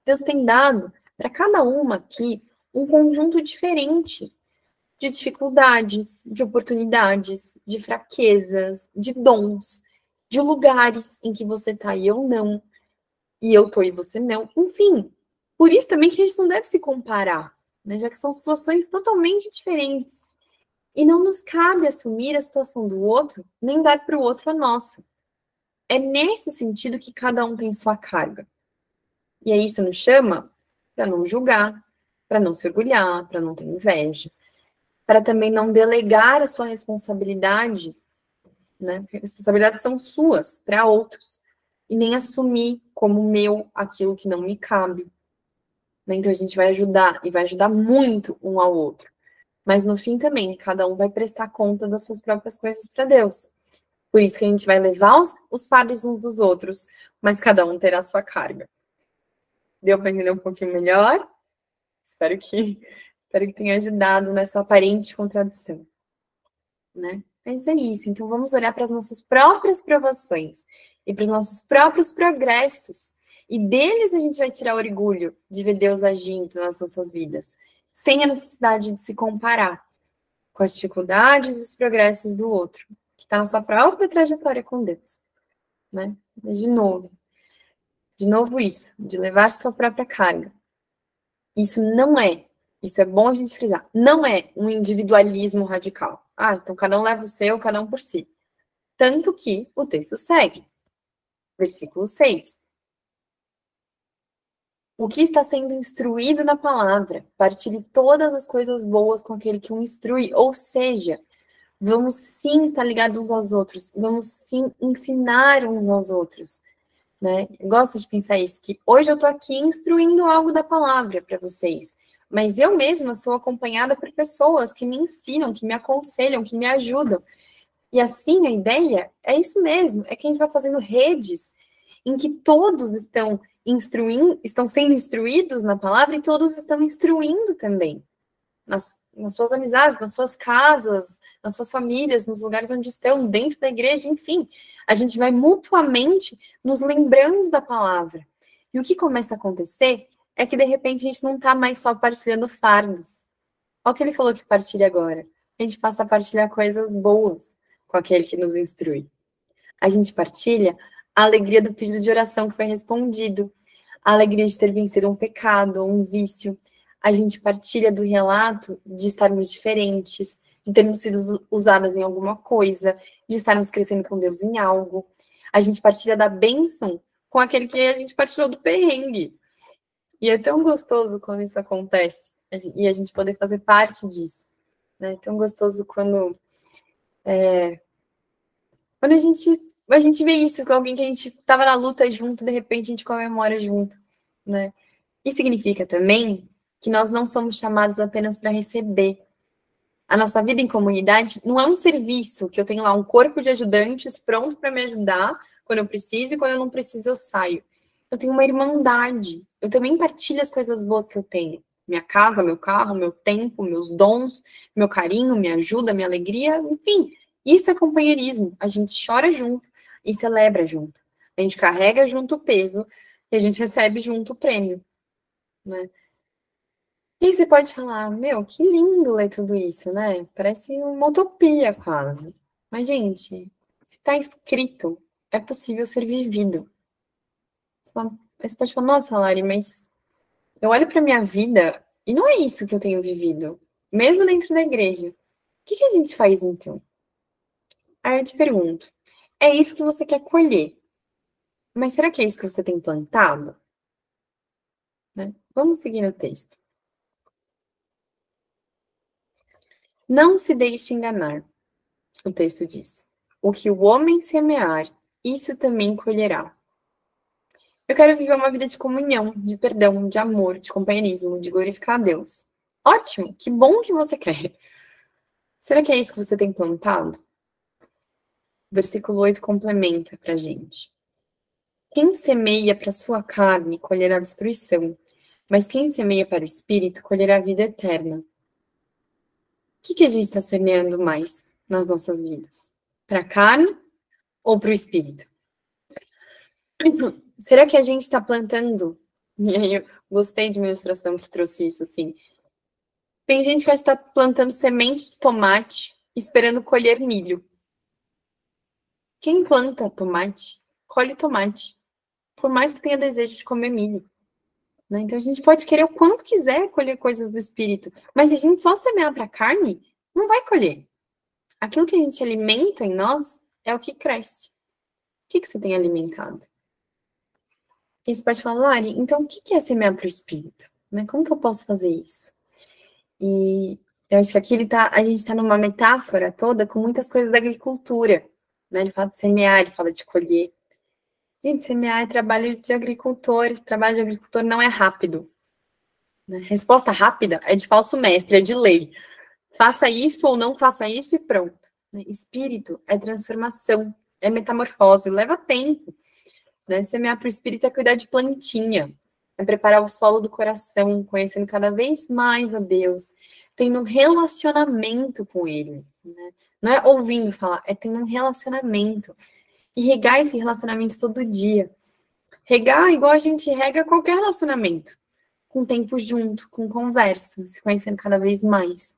Deus tem dado para cada uma aqui um conjunto diferente de dificuldades, de oportunidades, de fraquezas, de dons, de lugares em que você está e eu não, e eu tô e você não, enfim. Por isso também que a gente não deve se comparar, né? Já que são situações totalmente diferentes. E não nos cabe assumir a situação do outro, nem dar para o outro a nossa. É nesse sentido que cada um tem sua carga. E aí isso nos chama para não julgar, para não se orgulhar, para não ter inveja, para também não delegar a sua responsabilidade, né? Porque responsabilidades são suas para outros, e nem assumir como meu aquilo que não me cabe. Né? Então a gente vai ajudar, e vai ajudar muito um ao outro. Mas no fim também, cada um vai prestar conta das suas próprias coisas para Deus. Por isso que a gente vai levar os fardos uns dos outros, mas cada um terá a sua carga. Deu para entender um pouquinho melhor? Espero que tenha ajudado nessa aparente contradição, né? Mas é isso. Então vamos olhar para as nossas próprias provações e para os nossos próprios progressos. E deles a gente vai tirar orgulho de ver Deus agindo nas nossas vidas, sem a necessidade de se comparar com as dificuldades e os progressos do outro, que está na sua própria trajetória com Deus, né? Mas, de novo, De novo isso, de levar sua própria carga. Isso é bom a gente frisar, não é um individualismo radical. Então cada um leva o seu, cada um por si. Tanto que o texto segue. Versículo 6. O que está sendo instruído na palavra, partilhe todas as coisas boas com aquele que o instrui, ou seja, vamos sim estar ligados uns aos outros, vamos sim ensinar uns aos outros, né? Eu gosto de pensar isso, que hoje eu estou aqui instruindo algo da palavra para vocês, mas eu mesma sou acompanhada por pessoas que me ensinam, que me aconselham, que me ajudam. E assim, a ideia é isso mesmo, é que a gente vai fazendo redes em que todos estão sendo instruídos na palavra e todos estão instruindo também. Nas suas amizades, nas suas casas, nas suas famílias, nos lugares onde estão, dentro da igreja, enfim. A gente vai mutuamente nos lembrando da palavra. E o que começa a acontecer é que, de repente, a gente não está mais só partilhando fardos. Olha o que ele falou que partilha agora. A gente passa a partilhar coisas boas com aquele que nos instrui. A gente partilha a alegria do pedido de oração que foi respondido, a alegria de ter vencido um pecado ou um vício. A gente partilha do relato de estarmos diferentes, de termos sido usadas em alguma coisa, de estarmos crescendo com Deus em algo. A gente partilha da bênção com aquele que a gente partilhou do perrengue. E é tão gostoso quando isso acontece, e a gente poder fazer parte disso. Né? É tão gostoso quando a gente vê isso com alguém que a gente estava na luta junto, de repente a gente comemora junto, né? Isso significa também que nós não somos chamados apenas para receber. A nossa vida em comunidade não é um serviço que eu tenho lá um corpo de ajudantes pronto para me ajudar quando eu preciso e quando eu não preciso eu saio. Eu tenho uma irmandade. Eu também partilho as coisas boas que eu tenho. Minha casa, meu carro, meu tempo, meus dons, meu carinho, minha ajuda, minha alegria, enfim. Isso é companheirismo. A gente chora junto e celebra junto. A gente carrega junto o peso e a gente recebe junto o prêmio, né? E aí você pode falar, meu, que lindo ler tudo isso, né? Parece uma utopia quase. Mas, gente, se está escrito, é possível ser vivido. Aí você pode falar, nossa, Lari, mas eu olho para minha vida e não é isso que eu tenho vivido. Mesmo dentro da igreja. O que a gente faz então? Aí eu te pergunto, é isso que você quer colher? Mas será que é isso que você tem plantado? Né? Vamos seguir no texto. Não se deixe enganar, o texto diz. O que o homem semear, isso também colherá. Eu quero viver uma vida de comunhão, de perdão, de amor, de companheirismo, de glorificar a Deus. Ótimo, que bom que você quer. Será que é isso que você tem plantado? Versículo 8 complementa para a gente. Quem semeia para a sua carne colherá destruição, mas quem semeia para o espírito colherá a vida eterna. O que a gente está semeando mais nas nossas vidas? Para a carne ou para o espírito? Será que a gente está plantando? E aí eu gostei de uma ilustração que trouxe isso, assim. Tem gente que está plantando semente de tomate, esperando colher milho. Quem planta tomate, colhe tomate. Por mais que tenha desejo de comer milho. Né? Então a gente pode querer o quanto quiser colher coisas do espírito, mas se a gente só semear para carne, não vai colher. Aquilo que a gente alimenta em nós é o que cresce. O que você tem alimentado? E você pode falar, Lari, então o que é semear para o espírito? Né? Como que eu posso fazer isso? E eu acho que aqui a gente está numa metáfora toda com muitas coisas da agricultura. Né? Ele fala de semear, ele fala de colher. Gente, semear é trabalho de agricultor. Trabalho de agricultor não é rápido. Né? Resposta rápida é de falso mestre, é de lei. Faça isso ou não faça isso e pronto. Né? Espírito é transformação, é metamorfose, leva tempo. Né? Semear para o espírito é cuidar de plantinha, é preparar o solo do coração, conhecendo cada vez mais a Deus, tendo um relacionamento com Ele. Né? Não é ouvindo falar, é tendo um relacionamento. E regar esse relacionamento todo dia. Regar igual a gente rega qualquer relacionamento. Com tempo junto, com conversa, se conhecendo cada vez mais.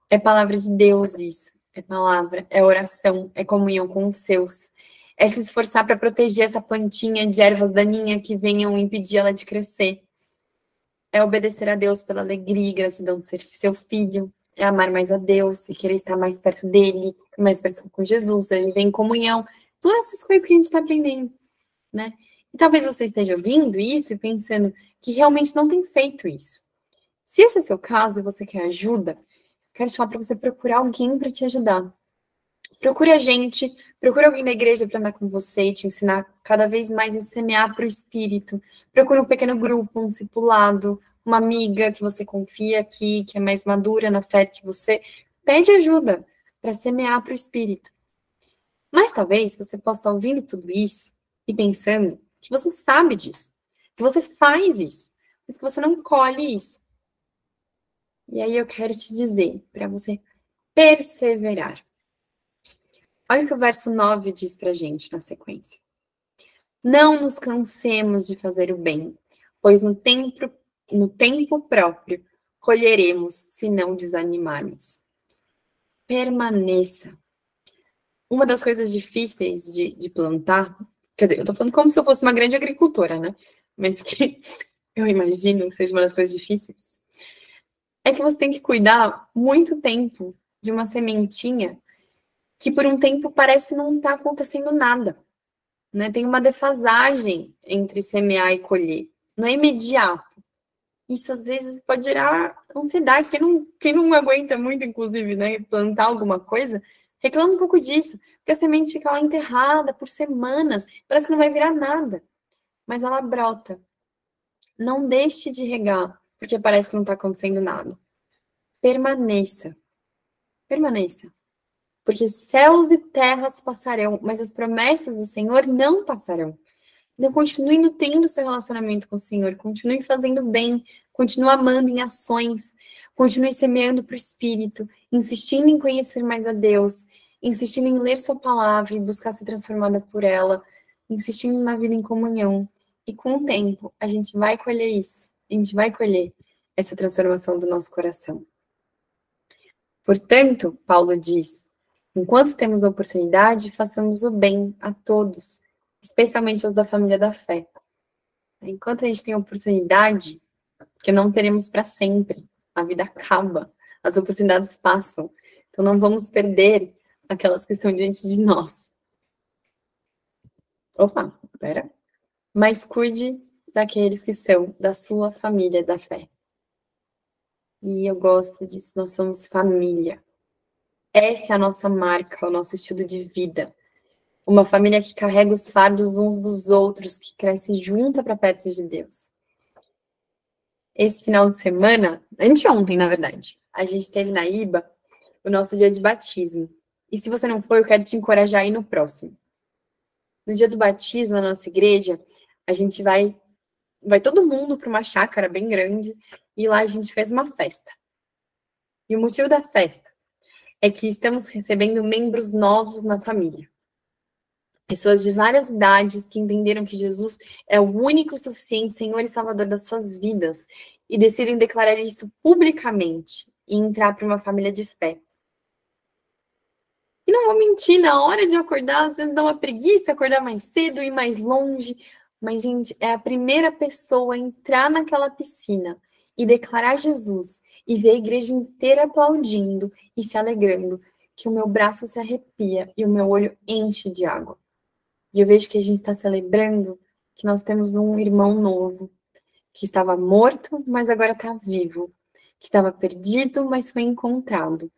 É palavra de Deus isso. É palavra, é oração, é comunhão com os seus. É se esforçar para proteger essa plantinha de ervas daninhas que venham impedir ela de crescer. É obedecer a Deus pela alegria e gratidão de ser seu filho. É amar mais a Deus e querer estar mais perto dele, mais perto com Jesus, é viver em comunhão. Todas essas coisas que a gente está aprendendo, né? E talvez você esteja ouvindo isso e pensando que realmente não tem feito isso. Se esse é seu caso e você quer ajuda, quero te falar para você procurar alguém para te ajudar. Procure a gente, procure alguém da igreja para andar com você e te ensinar cada vez mais a semear para o Espírito. Procure um pequeno grupo, um discipulado, uma amiga que você confia aqui, que é mais madura na fé que você. Pede ajuda para semear para o Espírito. Mas talvez você possa estar ouvindo tudo isso e pensando que você sabe disso, que você faz isso, mas que você não colhe isso. E aí eu quero te dizer para você perseverar. Olha o que o verso 9 diz pra gente na sequência. Não nos cansemos de fazer o bem, pois no tempo próprio colheremos se não desanimarmos. Permaneça. Uma das coisas difíceis de plantar, quer dizer, eu tô falando como se eu fosse uma grande agricultora, né? Mas que eu imagino que seja uma das coisas difíceis, é que você tem que cuidar muito tempo de uma sementinha que por um tempo parece não estar acontecendo nada, né? Tem uma defasagem entre semear e colher, não é imediato. Isso às vezes pode gerar ansiedade. Quem não aguenta muito, inclusive, né, plantar alguma coisa, reclama um pouco disso, porque a semente fica lá enterrada por semanas, parece que não vai virar nada, mas ela brota. Não deixe de regar, porque parece que não está acontecendo nada. Permaneça. Permaneça. Porque céus e terras passarão, mas as promessas do Senhor não passarão. Então, continue nutrindo seu relacionamento com o Senhor, continue fazendo bem, continue amando em ações, continue semeando para o Espírito, insistindo em conhecer mais a Deus, insistindo em ler sua palavra e buscar ser transformada por ela, insistindo na vida em comunhão. E com o tempo, a gente vai colher isso, a gente vai colher essa transformação do nosso coração. Portanto, Paulo diz, enquanto temos a oportunidade, façamos o bem a todos, especialmente aos da família da fé. Enquanto a gente tem oportunidade, que não teremos para sempre, a vida acaba, as oportunidades passam, então não vamos perder aquelas que estão diante de nós. Opa, pera. Mas cuide daqueles que são da sua família da fé. E eu gosto disso, nós somos família. Essa é a nossa marca, o nosso estilo de vida. Uma família que carrega os fardos uns dos outros, que cresce junta para perto de Deus. Esse final de semana, anteontem, na verdade, a gente teve na IBA o nosso dia de batismo. E se você não foi, eu quero te encorajar a ir no próximo. No dia do batismo, na nossa igreja, a gente vai todo mundo para uma chácara bem grande e lá a gente fez uma festa. E o motivo da festa é que estamos recebendo membros novos na família. Pessoas de várias idades que entenderam que Jesus é o único e suficiente Senhor e Salvador das suas vidas e decidem declarar isso publicamente e entrar para uma família de fé. E não vou mentir, na hora de acordar, às vezes dá uma preguiça acordar mais cedo e mais longe, mas, gente, é a primeira pessoa a entrar naquela piscina e declarar Jesus e ver a igreja inteira aplaudindo e se alegrando, que o meu braço se arrepia e o meu olho enche de água. E eu vejo que a gente está celebrando que nós temos um irmão novo, que estava morto, mas agora está vivo, que estava perdido, mas foi encontrado.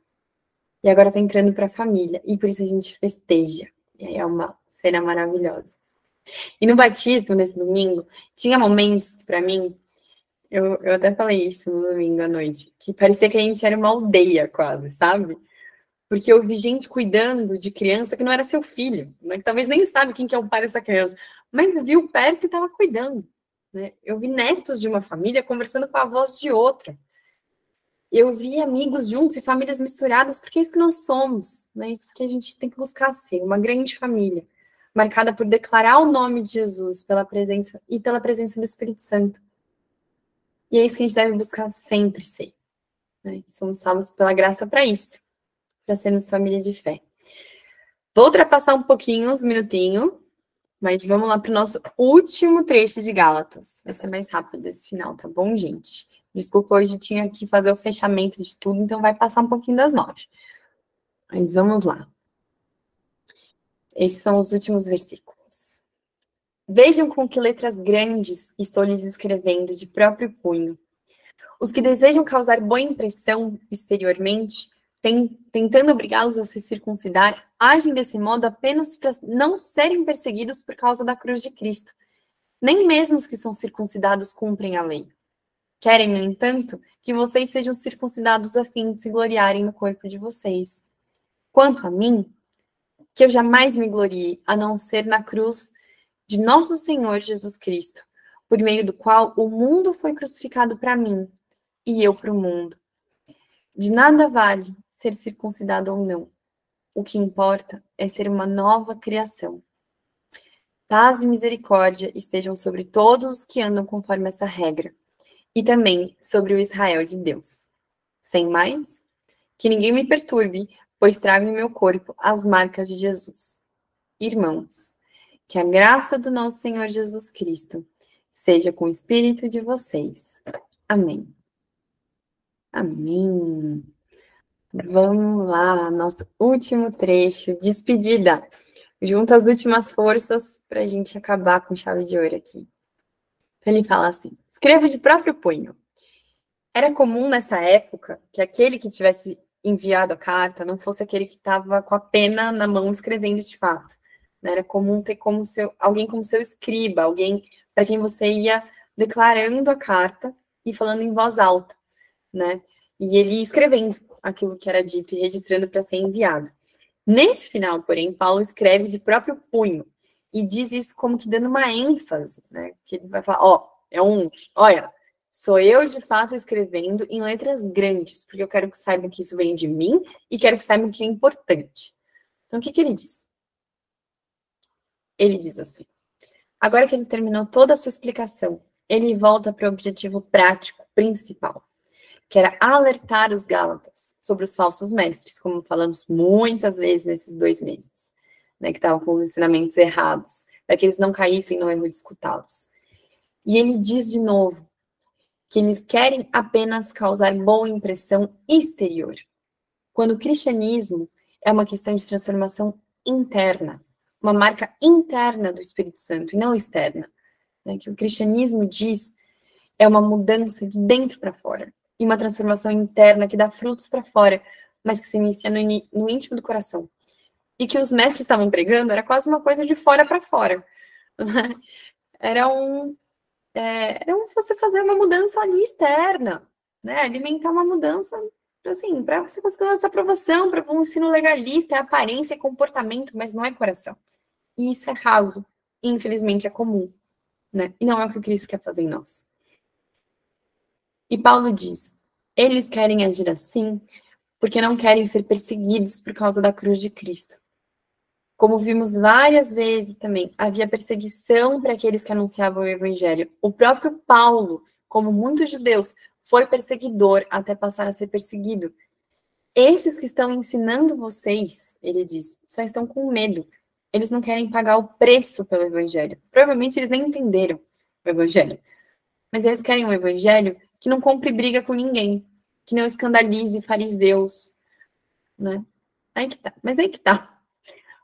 E agora está entrando para a família, e por isso a gente festeja. E aí é uma cena maravilhosa. E no batismo, nesse domingo, tinha momentos para mim, eu até falei isso no domingo à noite, que parecia que a gente era uma aldeia quase, sabe? Porque eu vi gente cuidando de criança que não era seu filho, né? Que talvez nem sabe quem que é o pai dessa criança, mas viu perto e estava cuidando, né? Eu vi netos de uma família conversando com a avós de outra. Eu vi amigos juntos e famílias misturadas, porque é isso que nós somos, né? Isso que a gente tem que buscar ser, uma grande família, marcada por declarar o nome de Jesus pela presença do Espírito Santo. E é isso que a gente deve buscar sempre ser, né? Somos salvos pela graça para isso, para sermos família de fé. Vou ultrapassar um pouquinho, uns minutinhos, mas vamos lá para o nosso último trecho de Gálatas. Vai ser mais rápido esse final, tá bom, gente? Desculpa, hoje tinha que fazer o fechamento de tudo, então vai passar um pouquinho das 9. Mas vamos lá. Esses são os últimos versículos. Vejam com que letras grandes estou lhes escrevendo de próprio punho. Os que desejam causar boa impressão exteriormente, tentando obrigá-los a se circuncidar, agem desse modo apenas para não serem perseguidos por causa da cruz de Cristo. Nem mesmo os que são circuncidados cumprem a lei. Querem, no entanto, que vocês sejam circuncidados a fim de se gloriarem no corpo de vocês. Quanto a mim, que eu jamais me glorie, a não ser na cruz de nosso Senhor Jesus Cristo, por meio do qual o mundo foi crucificado para mim, e eu para o mundo. De nada vale ser circuncidado ou não. O que importa é ser uma nova criação. Paz e misericórdia estejam sobre todos os que andam conforme essa regra, e também sobre o Israel de Deus. Sem mais, que ninguém me perturbe, pois trago em meu corpo as marcas de Jesus. Irmãos, que a graça do nosso Senhor Jesus Cristo seja com o espírito de vocês. Amém. Amém. Vamos lá, nosso último trecho, despedida. Junta as últimas forças para a gente acabar com chave de ouro aqui. Então ele fala assim: escreva de próprio punho. Era comum nessa época que aquele que tivesse enviado a carta não fosse aquele que estava com a pena na mão escrevendo de fato. Era comum ter alguém como seu escriba, alguém para quem você ia declarando a carta e falando em voz alta, né? E ele escrevendo aquilo que era dito e registrando para ser enviado. Nesse final, porém, Paulo escreve de próprio punho e diz isso como que dando uma ênfase, né? Que ele vai falar, olha, sou eu de fato escrevendo em letras grandes, porque eu quero que saibam que isso vem de mim e quero que saibam que é importante. Então, o que ele diz? Ele diz assim: agora que ele terminou toda a sua explicação, ele volta para o objetivo prático principal, que era alertar os Gálatas sobre os falsos mestres, como falamos muitas vezes nesses 2 meses, né, que estavam com os ensinamentos errados, para que eles não caíssem no erro de escutá-los. E ele diz de novo que eles querem apenas causar boa impressão exterior, quando o cristianismo é uma questão de transformação interna, uma marca interna do Espírito Santo e não externa, né, que o cristianismo diz é uma mudança de dentro para fora, e uma transformação interna que dá frutos para fora, mas que se inicia no íntimo do coração. E que os mestres estavam pregando era quase uma coisa de fora para fora. Era você fazer uma mudança ali externa, né? Alimentar uma mudança, assim, para você conseguir essa aprovação, para um ensino legalista, é aparência, é comportamento, mas não é coração. E isso é raso, e infelizmente é comum, né? E não é o que o Cristo quer fazer em nós. E Paulo diz: eles querem agir assim porque não querem ser perseguidos por causa da cruz de Cristo. Como vimos várias vezes também, havia perseguição para aqueles que anunciavam o evangelho. O próprio Paulo, como muitos judeus, foi perseguidor até passar a ser perseguido. Esses que estão ensinando vocês, ele diz, só estão com medo. Eles não querem pagar o preço pelo evangelho. Provavelmente eles nem entenderam o evangelho. Mas eles querem um evangelho que não compre briga com ninguém, que não escandalize fariseus, né? Aí que tá. Mas aí que tá.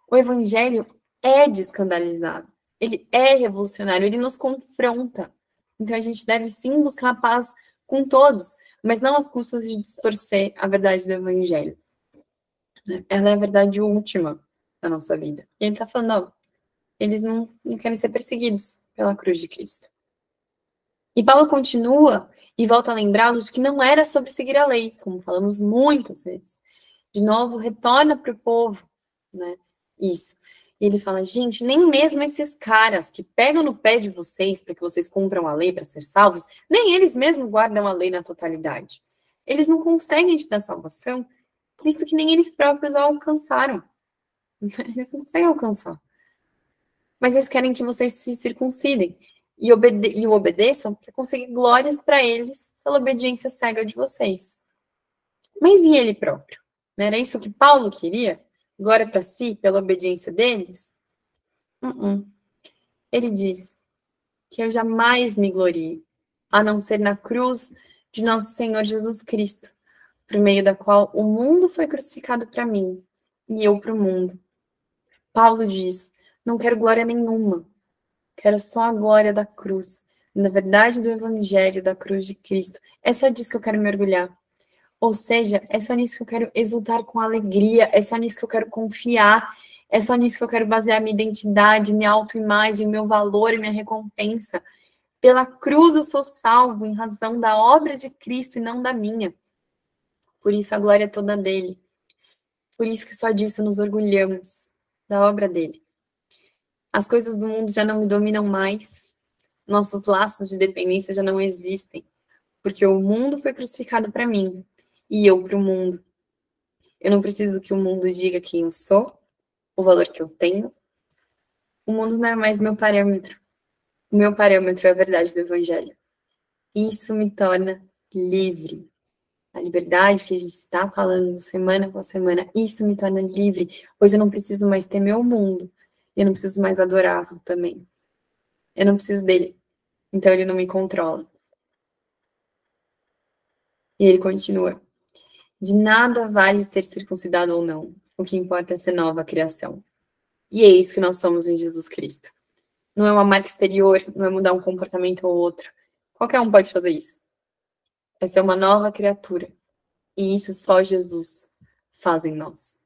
O evangelho é de escandalizar. Ele é revolucionário, ele nos confronta. Então a gente deve sim buscar a paz com todos, mas não às custas de distorcer a verdade do evangelho. Ela é a verdade última da nossa vida. E ele tá falando, ó, eles não querem ser perseguidos pela cruz de Cristo. E Paulo continua e volta a lembrá-los que não era sobre seguir a lei, como falamos muitas vezes. De novo, retorna para o povo, né? Isso. E ele fala, gente, nem mesmo esses caras que pegam no pé de vocês para que vocês cumpram a lei para ser salvos, nem eles mesmos guardam a lei na totalidade. Eles não conseguem te dar salvação, visto que nem eles próprios a alcançaram. Eles não conseguem alcançar. Mas eles querem que vocês se circuncidem e o obedeçam para conseguir glórias para eles pela obediência cega de vocês. Mas e ele próprio? Não era isso que Paulo queria? Glória para si pela obediência deles? Ele diz que eu jamais me glorie, a não ser na cruz de nosso Senhor Jesus Cristo, por meio da qual o mundo foi crucificado para mim e eu para o mundo. Paulo diz: não quero glória nenhuma, quero só a glória da cruz, na verdade do evangelho da cruz de Cristo. É só disso que eu quero me orgulhar. Ou seja, é só nisso que eu quero exultar com alegria, é só nisso que eu quero confiar, é só nisso que eu quero basear minha identidade, minha autoimagem, meu valor e minha recompensa. Pela cruz eu sou salvo em razão da obra de Cristo e não da minha. Por isso a glória é toda dele. Por isso que só disso nos orgulhamos, da obra dele. As coisas do mundo já não me dominam mais. Nossos laços de dependência já não existem, porque o mundo foi crucificado para mim e eu para o mundo. Eu não preciso que o mundo diga quem eu sou, o valor que eu tenho. O mundo não é mais meu parâmetro. O meu parâmetro é a verdade do evangelho. Isso me torna livre. A liberdade que a gente está falando semana com semana, isso me torna livre, pois eu não preciso mais ter meu mundo. Eu não preciso mais adorá-lo também. Eu não preciso dele. Então ele não me controla. E ele continua: de nada vale ser circuncidado ou não. O que importa é ser nova criação. E é isso que nós somos em Jesus Cristo. Não é uma marca exterior, não é mudar um comportamento ou outro. Qualquer um pode fazer isso. É ser uma nova criatura. E isso só Jesus faz em nós.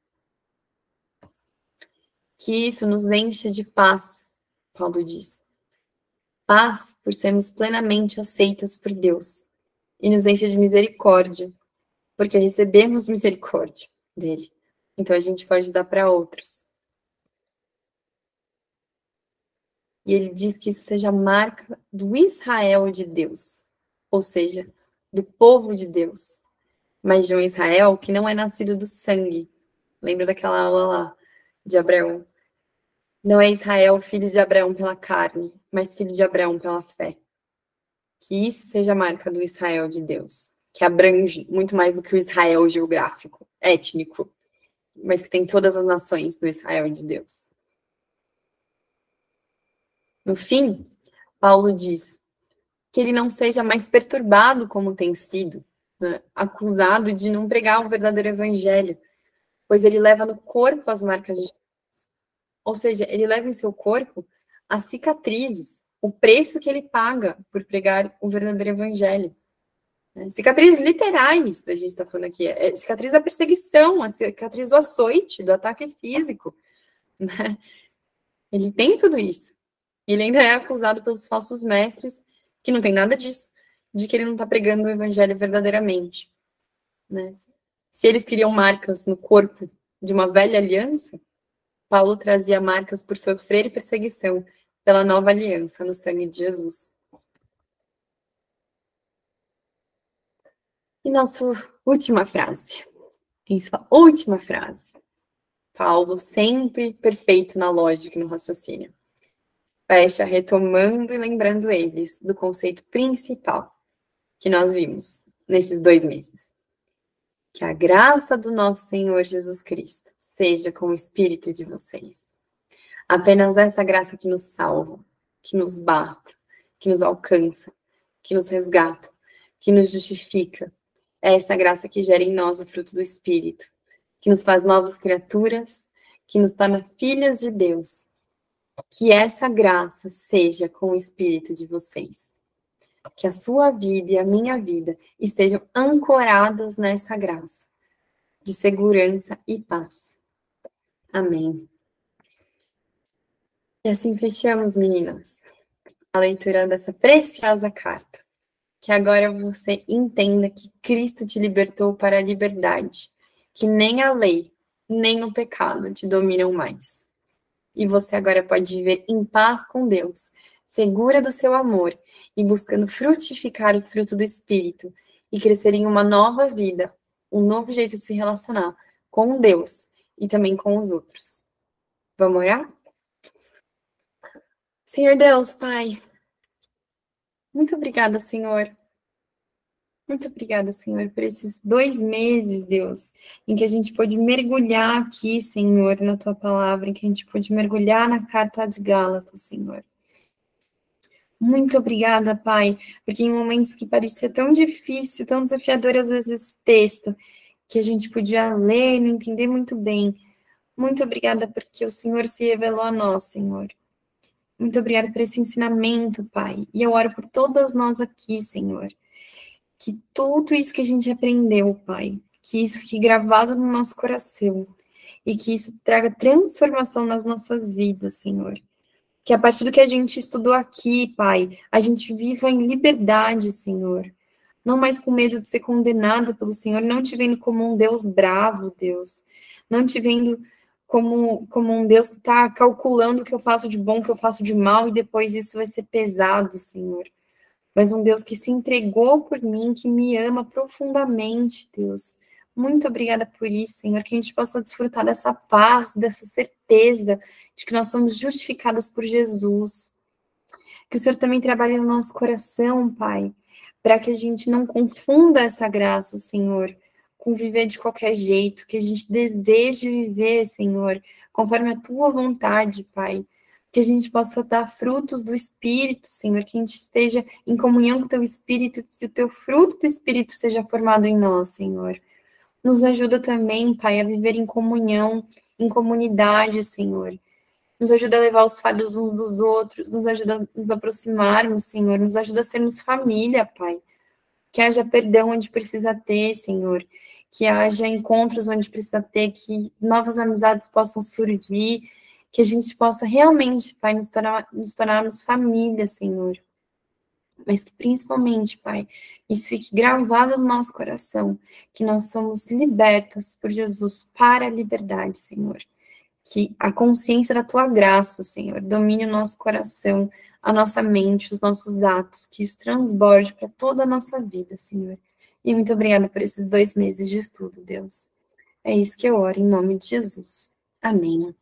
Que isso nos encha de paz, Paulo diz. Paz por sermos plenamente aceitas por Deus. E nos enche de misericórdia, porque recebemos misericórdia dele. Então a gente pode dar para outros. E ele diz que isso seja a marca do Israel de Deus, ou seja, do povo de Deus, mas de um Israel que não é nascido do sangue. Lembra daquela aula lá de Abraão? Não é Israel filho de Abraão pela carne, mas filho de Abraão pela fé. Que isso seja a marca do Israel de Deus, que abrange muito mais do que o Israel geográfico, étnico, mas que tem todas as nações do Israel de Deus. No fim, Paulo diz que ele não seja mais perturbado como tem sido, né? Acusado de não pregar o verdadeiro evangelho, pois ele leva no corpo as marcas de Jesus. Ou seja, ele leva em seu corpo as cicatrizes, o preço que ele paga por pregar o verdadeiro evangelho. Cicatrizes literais, a gente está falando aqui, é cicatriz da perseguição, a cicatriz do açoite, do ataque físico, né? Ele tem tudo isso. E ele ainda é acusado pelos falsos mestres, que não tem nada disso, de que ele não está pregando o evangelho verdadeiramente. Né? Se eles queriam marcas no corpo de uma velha aliança, Paulo trazia marcas por sofrer e perseguição pela nova aliança no sangue de Jesus. E nossa última frase. Em sua última frase. Paulo, sempre perfeito na lógica e no raciocínio. Fecha retomando e lembrando eles do conceito principal que nós vimos nesses 2 meses. Que a graça do nosso Senhor Jesus Cristo seja com o espírito de vocês. Apenas essa graça que nos salva, que nos basta, que nos alcança, que nos resgata, que nos justifica. É essa graça que gera em nós o fruto do Espírito, que nos faz novas criaturas, que nos torna filhas de Deus. Que essa graça seja com o Espírito de vocês. Que a sua vida e a minha vida estejam ancoradas nessa graça de segurança e paz. Amém. E assim fechamos, meninas, a leitura dessa preciosa carta. Que agora você entenda que Cristo te libertou para a liberdade, que nem a lei, nem o pecado te dominam mais. E você agora pode viver em paz com Deus, segura do seu amor e buscando frutificar o fruto do Espírito e crescer em uma nova vida, um novo jeito de se relacionar com Deus e também com os outros. Vamos orar? Senhor Deus, Pai, muito obrigada, Senhor, Muito obrigada, Senhor, por esses 2 meses, Deus, em que a gente pôde mergulhar aqui, Senhor, na Tua palavra, em que a gente pôde mergulhar na carta de Gálatas, Senhor. Muito obrigada, Pai, porque em momentos que parecia tão difícil, tão desafiador, às vezes, esse texto, que a gente podia ler e não entender muito bem. Muito obrigada porque o Senhor se revelou a nós, Senhor. Muito obrigada por esse ensinamento, Pai. E eu oro por todas nós aqui, Senhor. Que tudo isso que a gente aprendeu, Pai, que isso fique gravado no nosso coração. E que isso traga transformação nas nossas vidas, Senhor. Que a partir do que a gente estudou aqui, Pai, a gente viva em liberdade, Senhor. Não mais com medo de ser condenada pelo Senhor, não te vendo como um Deus bravo, Deus. Não te vendo como um Deus que está calculando o que eu faço de bom, o que eu faço de mal, e depois isso vai ser pesado, Senhor. Mas um Deus que se entregou por mim, que me ama profundamente, Deus. Muito obrigada por isso, Senhor, que a gente possa desfrutar dessa paz, dessa certeza de que nós somos justificadas por Jesus. Que o Senhor também trabalhe no nosso coração, Pai, para que a gente não confunda essa graça, Senhor, com viver de qualquer jeito, que a gente deseje viver, Senhor, conforme a Tua vontade, Pai. Que a gente possa dar frutos do Espírito, Senhor, que a gente esteja em comunhão com o Teu Espírito, que o Teu fruto do Espírito seja formado em nós, Senhor. Nos ajuda também, Pai, a viver em comunhão, em comunidade, Senhor. Nos ajuda a levar os fardos uns dos outros, nos ajuda a nos aproximarmos, Senhor, nos ajuda a sermos família, Pai. Que haja perdão onde precisa ter, Senhor. Que haja encontros onde precisa ter, que novas amizades possam surgir, que a gente possa realmente, Pai, nos tornarmos família, Senhor. Mas que principalmente, Pai, isso fique gravado no nosso coração, que nós somos libertas por Jesus para a liberdade, Senhor. Que a consciência da Tua graça, Senhor, domine o nosso coração, a nossa mente, os nossos atos, que isso transborde para toda a nossa vida, Senhor. E muito obrigada por esses 2 meses de estudo, Deus. É isso que eu oro, em nome de Jesus. Amém.